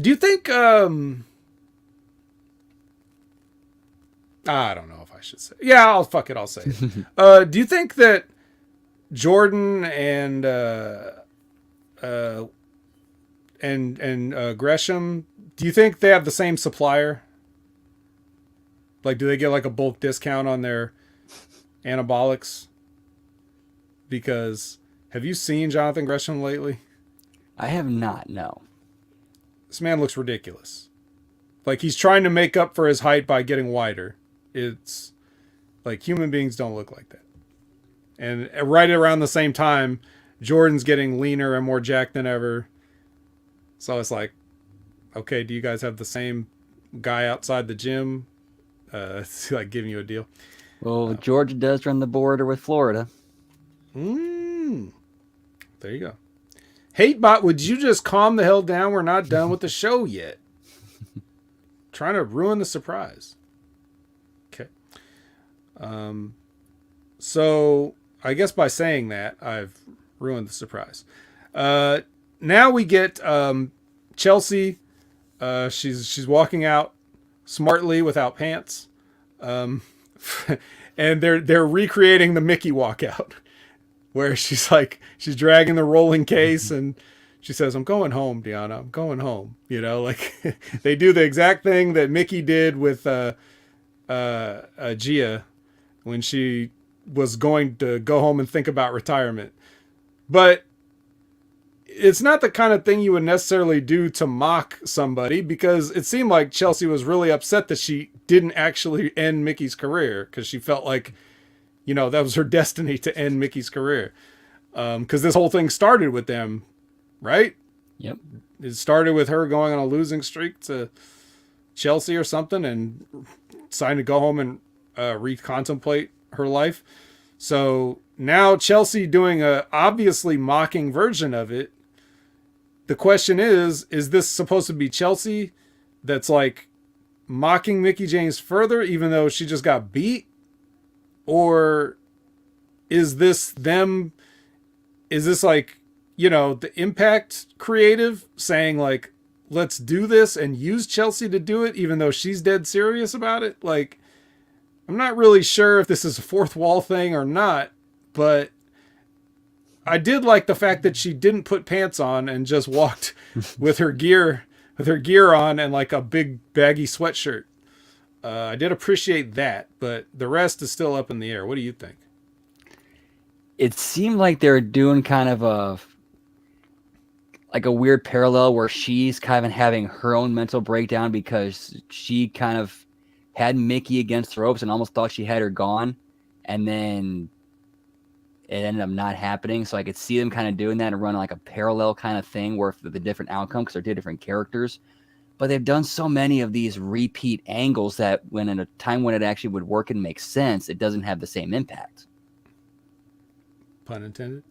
you think... I don't know if I should say... Yeah, I'll say it. Do you think that Jordan and Gresham, do you think they have the same supplier? Like, do they get like a bulk discount on their anabolics? Because have you seen Jonathan Gresham lately? I have not. No. This man looks ridiculous. Like, he's trying to make up for his height by getting wider. It's like, human beings don't look like that. And right around the same time, Jordan's getting leaner and more jacked than ever. So it's like, okay, do you guys have the same guy outside the gym? It's like giving you a deal. Well, Georgia does run the border with Florida. There you go. Hatebot, would you just calm the hell down? We're not done with the show yet. Trying to ruin the surprise. Okay. So I guess by saying that, I've ruined the surprise. Now we get Chelsea. She's walking out smartly without pants. And they're recreating the Mickey walkout, where she's dragging the rolling case and she says, "I'm going home, Deanna. I'm going home." You know, like they do the exact thing that Mickey did with Gia when she was going to go home and think about retirement. But it's not the kind of thing you would necessarily do to mock somebody, because it seemed like Chelsea was really upset that she didn't actually end Mickey's career, because she felt like, you know, that was her destiny to end Mickey's career. Because this whole thing started with them, right? Yep. It started with her going on a losing streak to Chelsea or something and deciding to go home and recontemplate her life. So now Chelsea doing a obviously mocking version of it. The question is this supposed to be Chelsea that's like mocking Mickie James further, even though she just got beat? Or is this them? Is this like, you know, the Impact creative saying like, let's do this and use Chelsea to do it, even though she's dead serious about it? Like, I'm not really sure if this is a fourth wall thing or not, but I did like the fact that she didn't put pants on and just walked with her gear on and like a big baggy sweatshirt. I did appreciate that, but the rest is still up in the air. What do you think? It seemed like they're doing kind of a weird parallel where she's kind of having her own mental breakdown because she kind of had Mickey against the ropes and almost thought she had her gone, and then it ended up not happening. So I could see them kind of doing that and running like a parallel kind of thing where the different outcome, because they're two different characters. But they've done so many of these repeat angles that when in a time when it actually would work and make sense, it doesn't have the same impact. Pun intended?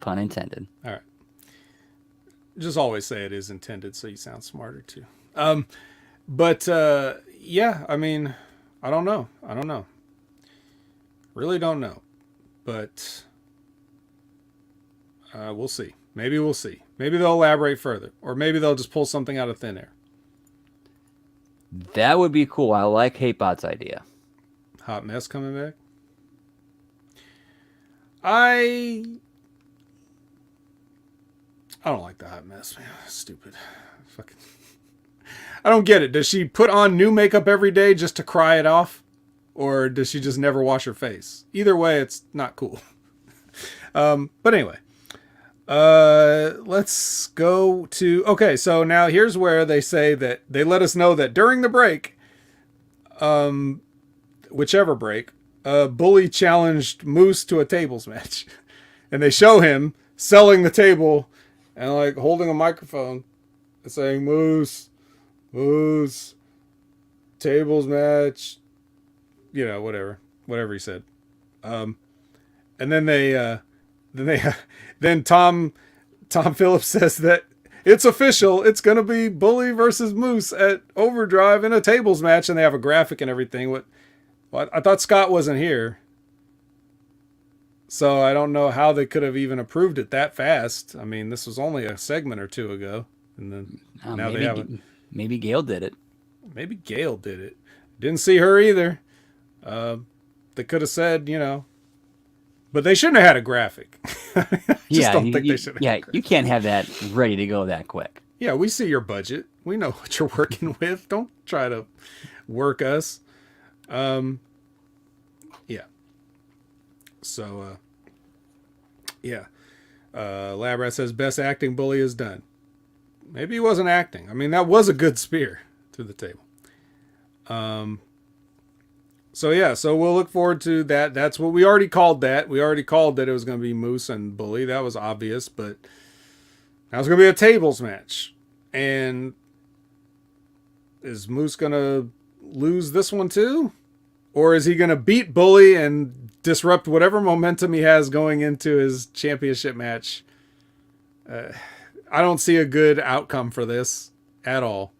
Pun intended. All right. Just always say it is intended so you sound smarter too. Yeah, I mean, I don't know. Really don't know. But we'll see. Maybe we'll see. Maybe they'll elaborate further. Or maybe they'll just pull something out of thin air. That would be cool. I like Hatebot's idea. Hot Mess coming back? I don't like the hot mess, man. Stupid. Fucking. I don't get it. Does she put on new makeup every day just to cry it off? Or does she just never wash her face? Either way, it's not cool. But anyway. Let's go to... Okay, so now here's where they say that... They let us know that during the break, whichever break, Bully challenged Moose to a tables match. And they show him selling the table and like holding a microphone and saying, Moose, tables match, you know, whatever he said. And then then Tom Phillips says that it's official. It's going to be Bully versus Moose at Overdrive in a tables match. And they have a graphic and everything. Well, I thought Scott wasn't here. So I don't know how they could have even approved it that fast. I mean, this was only a segment or two ago. And then now they have it. Maybe Gail did it. Maybe Gail did it. Didn't see her either. They could have said, you know, but they shouldn't have had a graphic. Don't think they should have. Yeah, you can't have that ready to go that quick. Yeah, we see your budget. We know what you're working with. Don't try to work us. Yeah. So, yeah. Labrat says best acting Bully has done. Maybe he wasn't acting. I mean, that was a good spear through the table. So yeah, so we'll look forward to that. That's what we already called that. We already called that it was going to be Moose and Bully. That was obvious, but now it's going to be a tables match. And is Moose going to lose this one too? Or is he going to beat Bully and disrupt whatever momentum he has going into his championship match? I don't see a good outcome for this at all.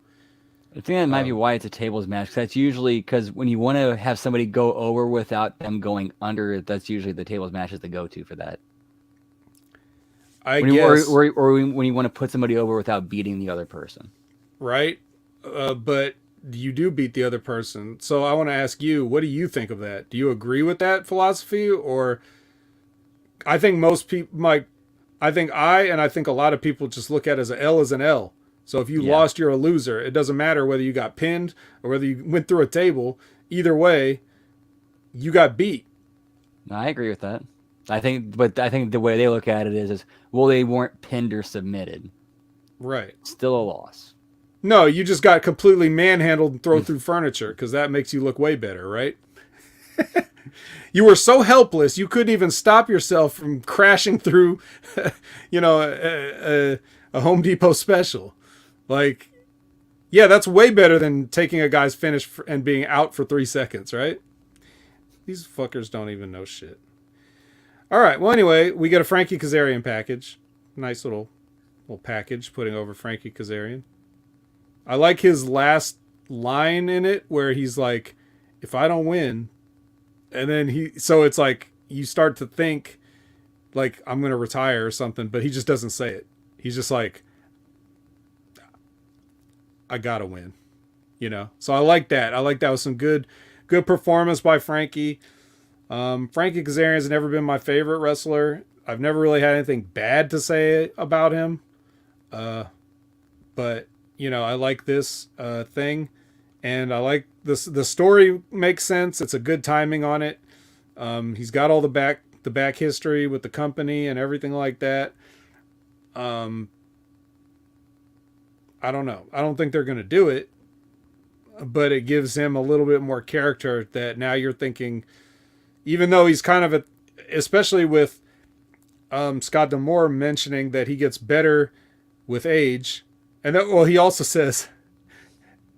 I think that might be why it's a tables match. That's usually because when you want to have somebody go over without them going under, that's usually the tables match is the go-to for that. I guess. Or when you want to put somebody over without beating the other person. Right. But you do beat the other person. So I want to ask you, what do you think of that? Do you agree with that philosophy? Or I think most people, I think a lot of people just look at it as an L as an L. So if you lost, you're a loser. It doesn't matter whether you got pinned or whether you went through a table. Either way, you got beat. I agree with that. I think the way they look at it is well, they weren't pinned or submitted. Right. Still a loss. No, you just got completely manhandled and thrown through furniture because that makes you look way better, right? You were so helpless, you couldn't even stop yourself from crashing through, you know, a Home Depot special. Like, yeah, that's way better than taking a guy's finish and being out for 3 seconds, right? These fuckers don't even know shit. All right, well, anyway, we get a Frankie Kazarian package. Nice little package putting over Frankie Kazarian. I like his last line in it where he's like, if I don't win, and then so it's like you start to think like I'm going to retire or something, but he just doesn't say it. He's just like, I gotta win, you know? So I like that. I like that was some good performance by Frankie. Frankie Kazarian's never been my favorite wrestler. I've never really had anything bad to say about him. But you know, I like this, thing, and I like this. The story makes sense. It's a good timing on it. He's got all the back history with the company and everything like that. I don't know. I don't think they're going to do it, but it gives him a little bit more character that now you're thinking, even though he's kind of especially with Scott D'Amore mentioning that he gets better with age. And he also says,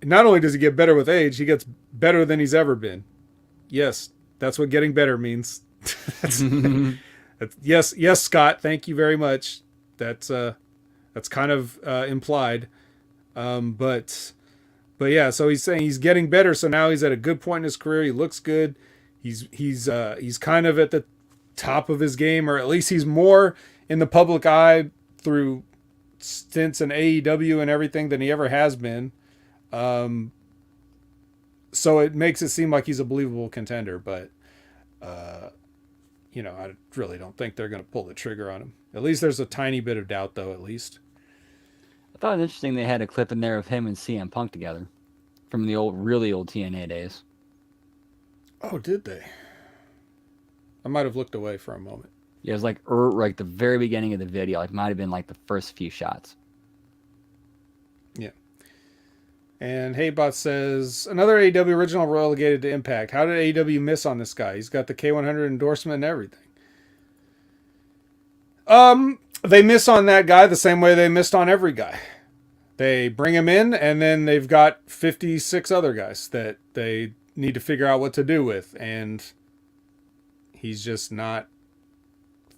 not only does he get better with age, he gets better than he's ever been. Yes, that's what getting better means. Yes, Scott. Thank you very much. That's kind of implied. But yeah, so he's saying he's getting better. So now he's at a good point in his career. He looks good. He's kind of at the top of his game, or at least he's more in the public eye through stints in AEW and everything than he ever has been. So it makes it seem like he's a believable contender, but I really don't think they're going to pull the trigger on him. At least there's a tiny bit of doubt, though, at least. I thought it was interesting they had a clip in there of him and CM Punk together from the really old TNA days. Oh, did they? I might have looked away for a moment. Yeah, it was like the very beginning of the video. Like, might have been like the first few shots. Yeah. And HeyBot says, another AEW original relegated to Impact. How did AEW miss on this guy? He's got the K100 endorsement and everything. They miss on that guy the same way they missed on every guy. They bring him in, and then they've got 56 other guys that they need to figure out what to do with, and he's just not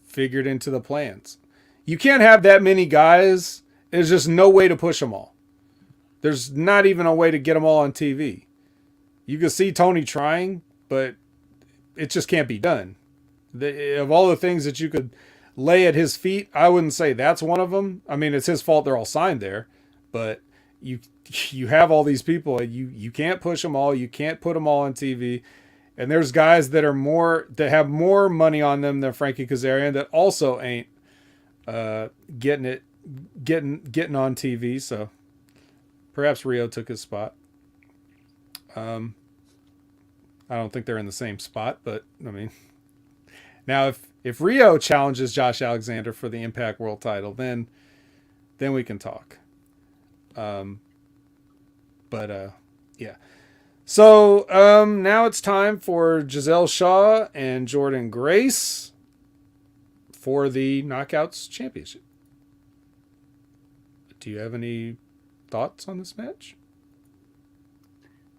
figured into the plans. You can't have that many guys. There's just no way to push them all. There's not even a way to get them all on TV. You can see Tony trying, but it just can't be done. Of all the things that you could lay at his feet, I wouldn't say that's one of them. I mean, it's his fault they're all signed there, but you have all these people. You can't push them all. You can't put them all on TV. And there's guys that have more money on them than Frankie Kazarian that also ain't getting on TV. So perhaps Rio took his spot. I don't think they're in the same spot, but I mean, now if Rio challenges Josh Alexander for the Impact World title, then we can talk. Yeah. So now it's time for Giselle Shaw and Jordynne Grace for the Knockouts Championship. Do you have any thoughts on this match?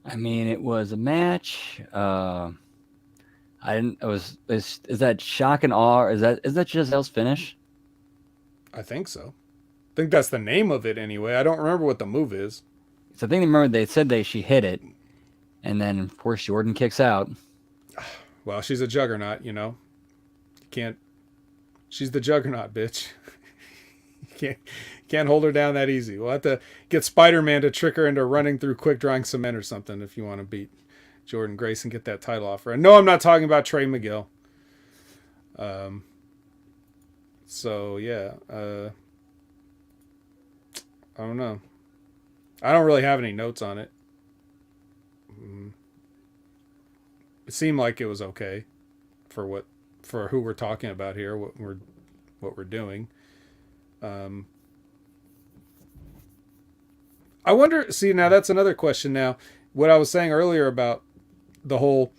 I mean, it was a match. I didn't. Is that shock and awe? Is that Giselle's finish? I think so. I think that's the name of it anyway. I don't remember what the move is. So I think they said she hit it, and then of course Jordynne kicks out. Well, she's a juggernaut, you know. You can't. She's the juggernaut, bitch. You can't hold her down that easy. We'll have to get Spider-Man to trick her into running through quick-drying cement or something if you want to beat Jordynne Grace and get that title off her. And no, I'm not talking about Trey Miguel. So, yeah. I don't know. I don't really have any notes on it. It seemed like it was okay for who we're talking about here, what we're doing. I wonder, see, now that's another question now. What I was saying earlier about the whole,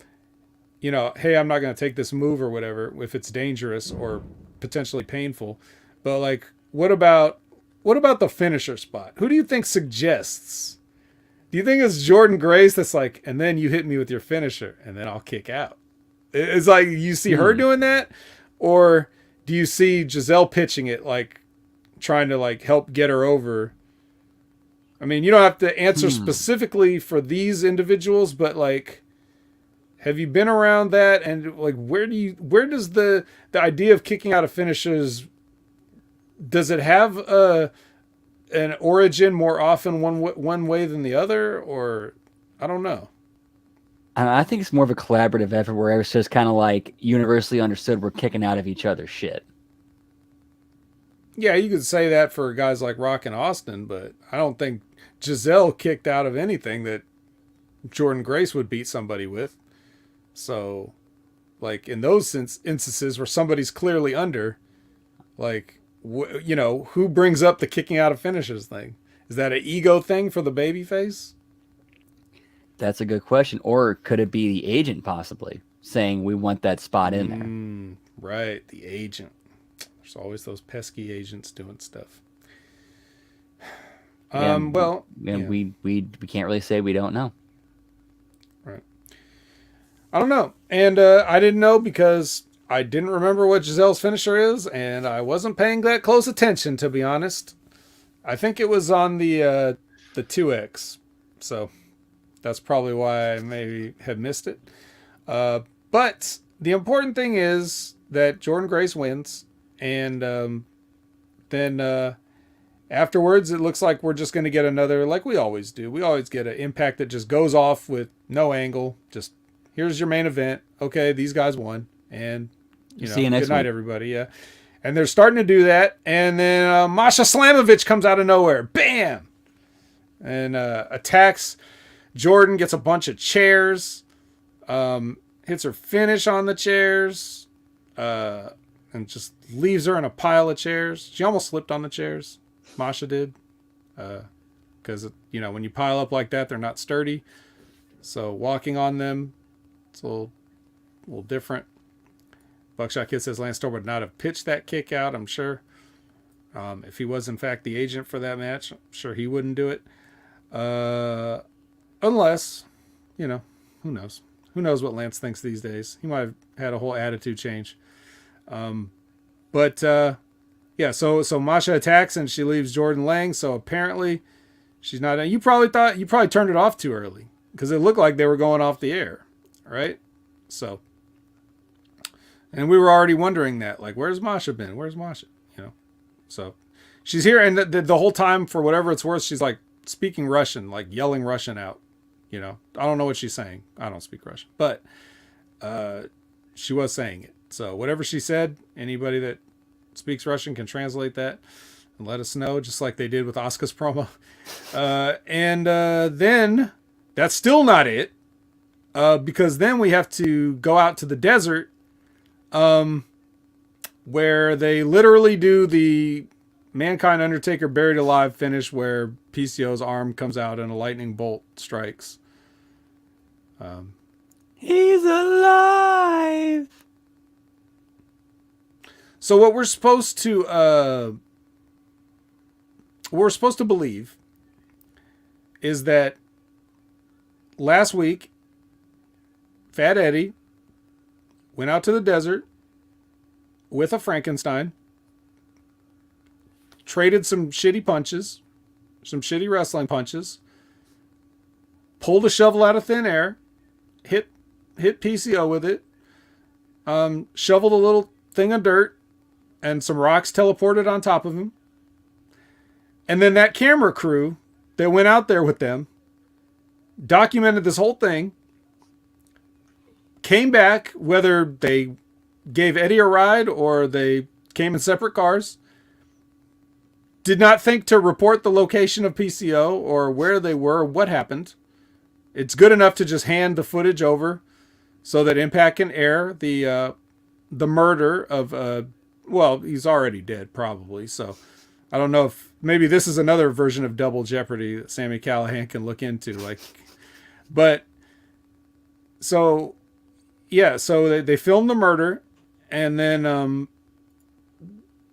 hey, I'm not going to take this move or whatever if it's dangerous or potentially painful. But like, what about the finisher spot? Who do you think suggests? Do you think it's Jordynne Grace that's like, and then you hit me with your finisher and then I'll kick out? It's like you see her doing that? Or do you see Giselle pitching it, like trying to like help get her over? I mean, you don't have to answer specifically for these individuals, but like, have you been around that? And like, where does the idea of kicking out of finishers, does it have an origin more often one way than the other? Or I don't know. I think it's more of a collaborative effort where it's just kind of like universally understood we're kicking out of each other's shit. Yeah, you could say that for guys like Rock and Austin, but I don't think Giselle kicked out of anything that Jordynne Grace would beat somebody with. So, like, in those instances where somebody's clearly under, like, who brings up the kicking out of finishes thing? Is that an ego thing for the babyface? That's a good question. Or could it be the agent possibly saying we want that spot in there? Right, the agent. There's always those pesky agents doing stuff. We can't really say we don't know. Right. I don't know. And I didn't know because I didn't remember what Giselle's finisher is, and I wasn't paying that close attention, to be honest. I think it was on the 2X, so that's probably why I maybe have missed it. But the important thing is that Jordynne Grace wins, and then afterwards it looks like we're just going to get another, like we always do. We always get an Impact that just goes off with no angle. Just, here's your main event. Okay, these guys won, and See you next good night, week. everybody. Yeah. And they're starting to do that. And then Masha Slamovich comes out of nowhere. Bam! And attacks Jordan, gets a bunch of chairs, hits her finish on the chairs, and just leaves her in a pile of chairs. She almost slipped on the chairs. Masha did. Because, when you pile up like that, they're not sturdy. So walking on them, it's a little different. Buckshot Kid says Lance Storm would not have pitched that kick out, I'm sure. If he was, in fact, the agent for that match, I'm sure he wouldn't do it. Unless, who knows? Who knows what Lance thinks these days? He might have had a whole attitude change. So Masha attacks and she leaves Jordan laying. So apparently she's not. You probably turned it off too early because it looked like they were going off the air, right? So, and we were already wondering that, like, where's Masha been? Where's Masha? So she's here, and the whole time, for whatever it's worth, she's like speaking Russian, like yelling Russian out. I don't know what she's saying. I don't speak Russian, but she was saying it. So whatever she said, anybody that speaks Russian can translate that and let us know, just like they did with Asuka's promo. And then that's still not it, because then we have to go out to the desert, where they literally do the Mankind Undertaker Buried Alive finish, where PCO's arm comes out and a lightning bolt strikes. He's alive. So what we're supposed to believe is that last week Fat Eddie went out to the desert with a Frankenstein, traded some shitty punches, some shitty wrestling punches, pulled a shovel out of thin air, hit PCO with it, shoveled a little thing of dirt, and some rocks teleported on top of him. And then that camera crew that went out there with them documented this whole thing, came back, whether they gave Eddie a ride or they came in separate cars, did not think to report the location of PCO or where they were, what happened. It's good enough to just hand the footage over so that Impact can air the murder of, he's already dead probably. So I don't know if maybe this is another version of Double Jeopardy that Sami Callihan can look into. So they filmed the murder, and then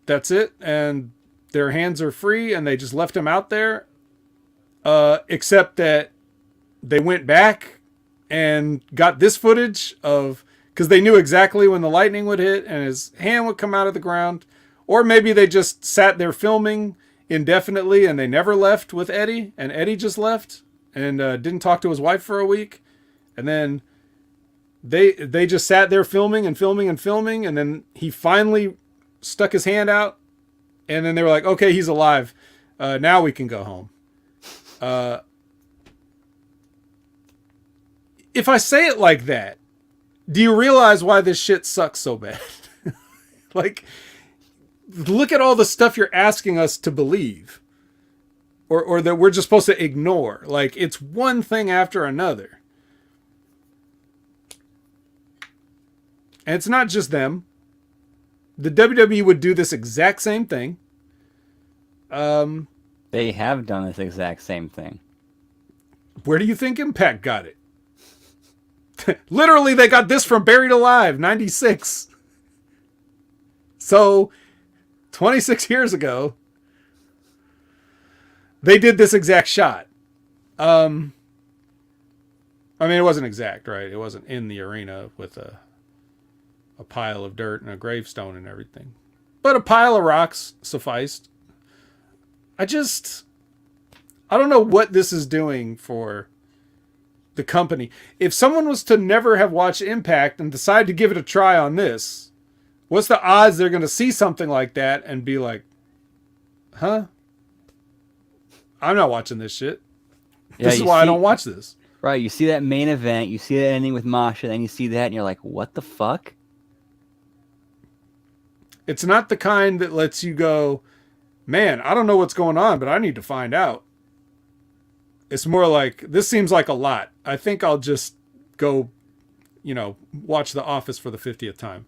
that's it. And their hands are free, and they just left him out there, except that they went back and got this footage of, because they knew exactly when the lightning would hit and his hand would come out of the ground. Or maybe they just sat there filming indefinitely and they never left with Eddie, and Eddie just left and didn't talk to his wife for a week. And then they just sat there filming, and then he finally stuck his hand out, and then they were like, okay, he's alive. Now we can go home. If I say it like that, do you realize why this shit sucks so bad? Like, look at all the stuff you're asking us to believe, or that we're just supposed to ignore. Like, it's one thing after another. And it's not just them. The WWE would do this exact same thing. They have done this exact same thing. Where do you think Impact got it? Literally, they got this from Buried Alive, 96. So, 26 years ago, they did this exact shot. I mean, it wasn't exact, right? It wasn't in the arena with a pile of dirt and a gravestone and everything. But a pile of rocks sufficed. I don't know what this is doing for the company. If someone was to never have watched Impact and decide to give it a try on this, what's the odds they're going to see something like that and be like, huh? I'm not watching this shit. This is why I don't watch this. Right, you see that main event, you see that ending with Masha, then you see that and you're like, what the fuck? It's not the kind that lets you go, man, I don't know what's going on, but I need to find out. It's more like, this seems like a lot. I think I'll just go, watch The Office for the 50th time.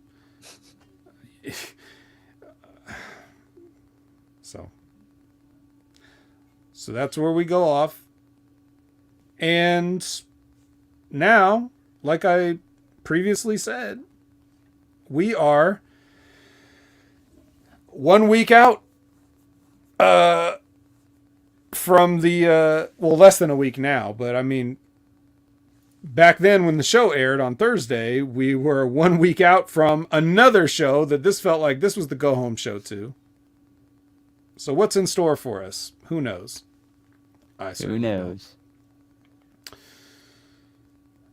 So that's where we go off. And now, like I previously said, we are 1 week out from the less than a week now, but I mean, back then when the show aired on Thursday, we were 1 week out from another show that this felt like this was the go home show too. So what's in store for us? Who knows? Who knows?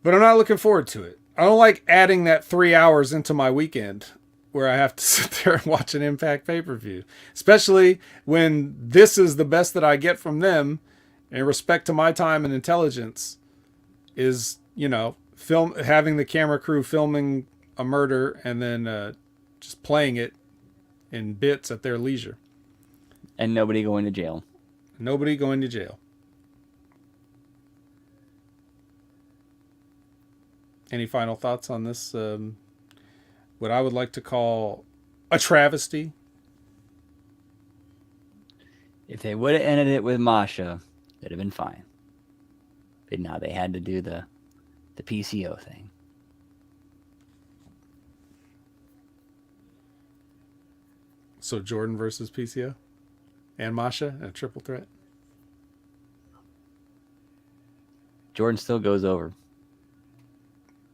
But I'm not looking forward to it. I don't like adding that 3 hours into my weekend where I have to sit there and watch an Impact pay-per-view. Especially when this is the best that I get from them in respect to my time and intelligence is, having the camera crew filming a murder and then just playing it in bits at their leisure. And nobody going to jail. Nobody going to jail. Any final thoughts on this? What I would like to call a travesty. If they would have ended it with Masha, it'd have been fine. But now they had to do the PCO thing. So Jordan versus PCO and Masha, a triple threat. Jordan still goes over.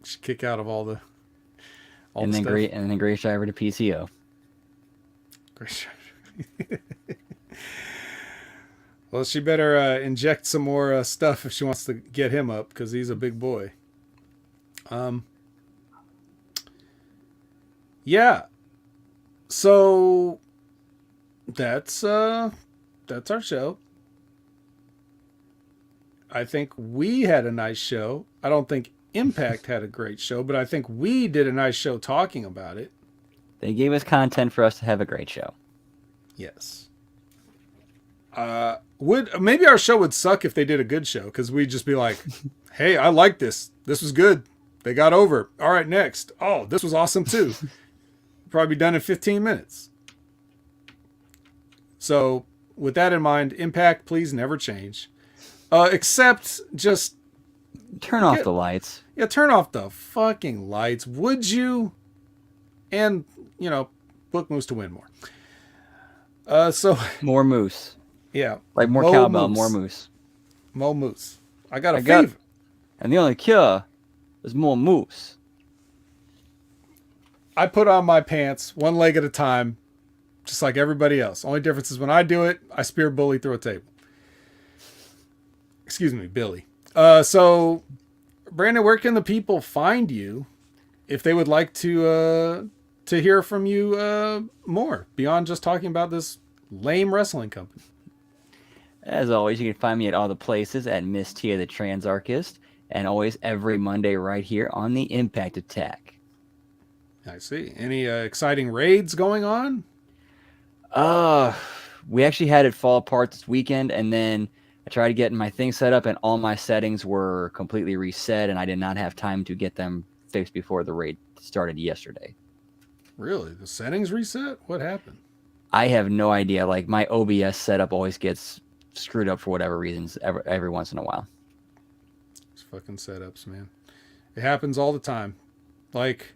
Just kick out of all the and then Grace Driver to PCO. Grace Driver. Well, she better inject some more stuff if she wants to get him up, because he's a big boy. Yeah. So that's our show. I think we had a nice show. I don't think Impact had a great show, but I think we did a nice show talking about it. They gave us content for us to have a great show. Yes. Maybe our show would suck if they did a good show, because we'd just be like, hey, I like this. This was good. They got over. All right, next. Oh, this was awesome too. Probably done in 15 minutes. So with that in mind, Impact, please never change. Except just turn off the lights. Yeah, turn off the fucking lights, would you? And, book Moose to win more. So more moose. Yeah. Like more cowbell, more moose. More moose. I got a fever. And the only cure is more moose. I put on my pants one leg at a time, just like everybody else. Only difference is when I do it, I spear bully through a table. Excuse me, Billy. So, Brandon, where can the people find you if they would like to hear from you more beyond just talking about this lame wrestling company? As always, you can find me at all the places at Miss Tia the Transarchist, and always every Monday right here on the Impact Attack. I see. Any exciting raids going on? We actually had it fall apart this weekend, and then I tried to get my thing set up, and all my settings were completely reset, and I did not have time to get them fixed before the raid started yesterday. Really? The settings reset? What happened? I have no idea. Like, my OBS setup always gets screwed up for whatever reasons every once in a while. It's fucking setups, man. It happens all the time. Like,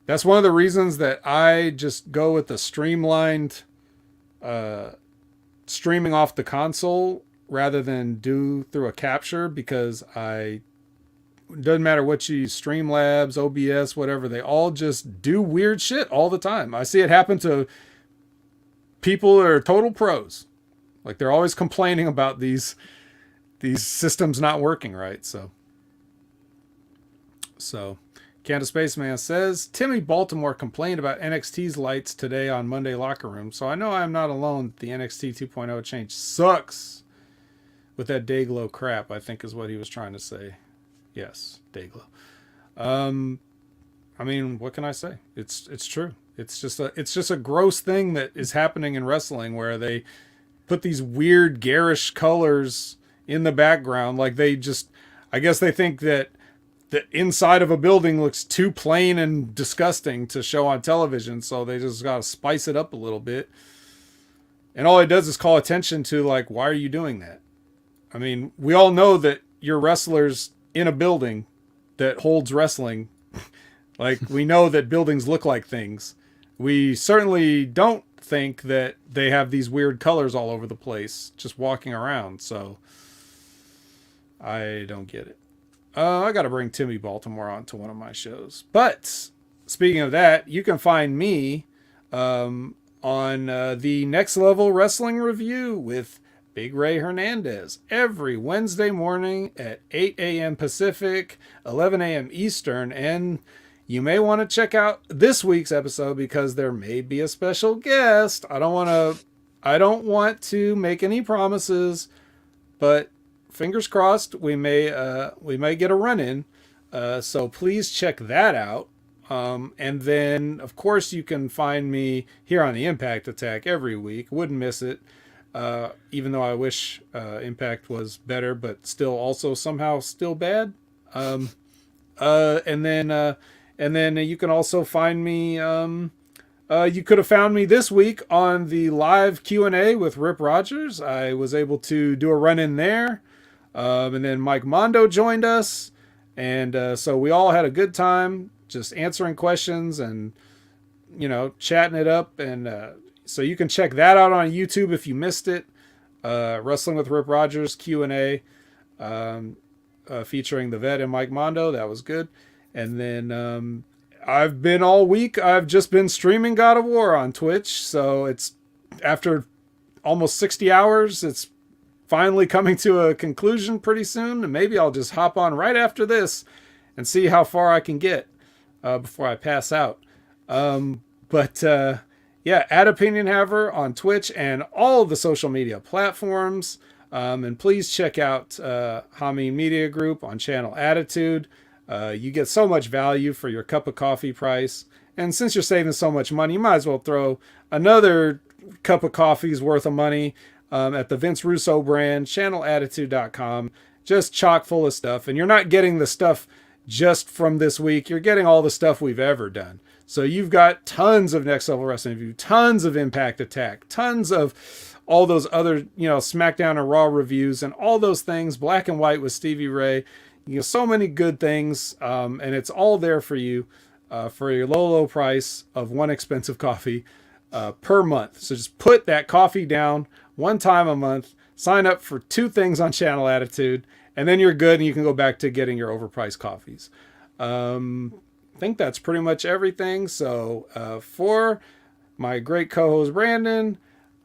that's one of the reasons that I just go with the streamlined streaming off the console rather than do through a capture, because it doesn't matter what you use, Streamlabs, OBS, whatever, they all just do weird shit all the time. I see it happen to people that are total pros. Like, they're always complaining about these systems not working right. So Canada Spaceman says, Timmy Baltimore complained about NXT's lights today on Monday Locker Room, so I know I'm not alone. The NXT 2.0 change sucks with that Dayglow crap, I think is what he was trying to say. Yes, Dayglow. I mean, what can I say? It's true. It's just a gross thing that is happening in wrestling where they put these weird garish colors in the background. Like I guess they think that the inside of a building looks too plain and disgusting to show on television, so they just got to spice it up a little bit. And all it does is call attention to, like, why are you doing that? I mean, we all know that you're wrestlers in a building that holds wrestling. Like, we know that buildings look like things. We certainly don't think that they have these weird colors all over the place just walking around. So I don't get it. I got to bring Timmy Baltimore on to one of my shows. But speaking of that, you can find me on the Next Level Wrestling Review with Big Ray Hernandez every Wednesday morning at 8 a.m. Pacific, 11 a.m. Eastern. And you may want to check out this week's episode because there may be a special guest. I don't want to make any promises, but fingers crossed we may get a run in. So please check that out. And then of course you can find me here on the Impact Attack every week. Wouldn't miss it. Even though I wish Impact was better, but still also somehow still bad. And then you can also find me. You could have found me this week on the live Q&A with Rip Rogers. I was able to do a run in there. And then Mike Mondo joined us. And so we all had a good time just answering questions and, chatting it up. And so you can check that out on YouTube if you missed it. Wrestling with Rip Rogers Q&A featuring the Vet and Mike Mondo. That was good. And then I've just been streaming God of War on Twitch. So it's after almost 60 hours. It's finally coming to a conclusion pretty soon. And maybe I'll just hop on right after this and see how far I can get before I pass out. Yeah, at Opinion Haver on Twitch and all of the social media platforms. And please check out Hameen Media Group on Channel Attitude. You get so much value for your cup of coffee price. And since you're saving so much money, you might as well throw another cup of coffee's worth of money at the Vince Russo brand, channelattitude.com. Just chock full of stuff. And you're not getting the stuff just from this week. You're getting all the stuff we've ever done. So you've got tons of Next Level Wrestling Review, tons of Impact Attack, tons of all those other, SmackDown and Raw reviews and all those things, Black and White with Stevie Ray. So many good things, and it's all there for you for your low price of one expensive coffee per month. So just put that coffee down one time a month, sign up for 2 things on Channel Attitude, and then you're good and you can go back to getting your overpriced coffees. I think that's pretty much everything. So for my great co-host Brandon,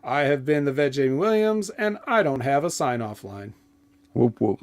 I have been the Vet Jamie Williams, and I don't have a sign-off line. Whoop whoop.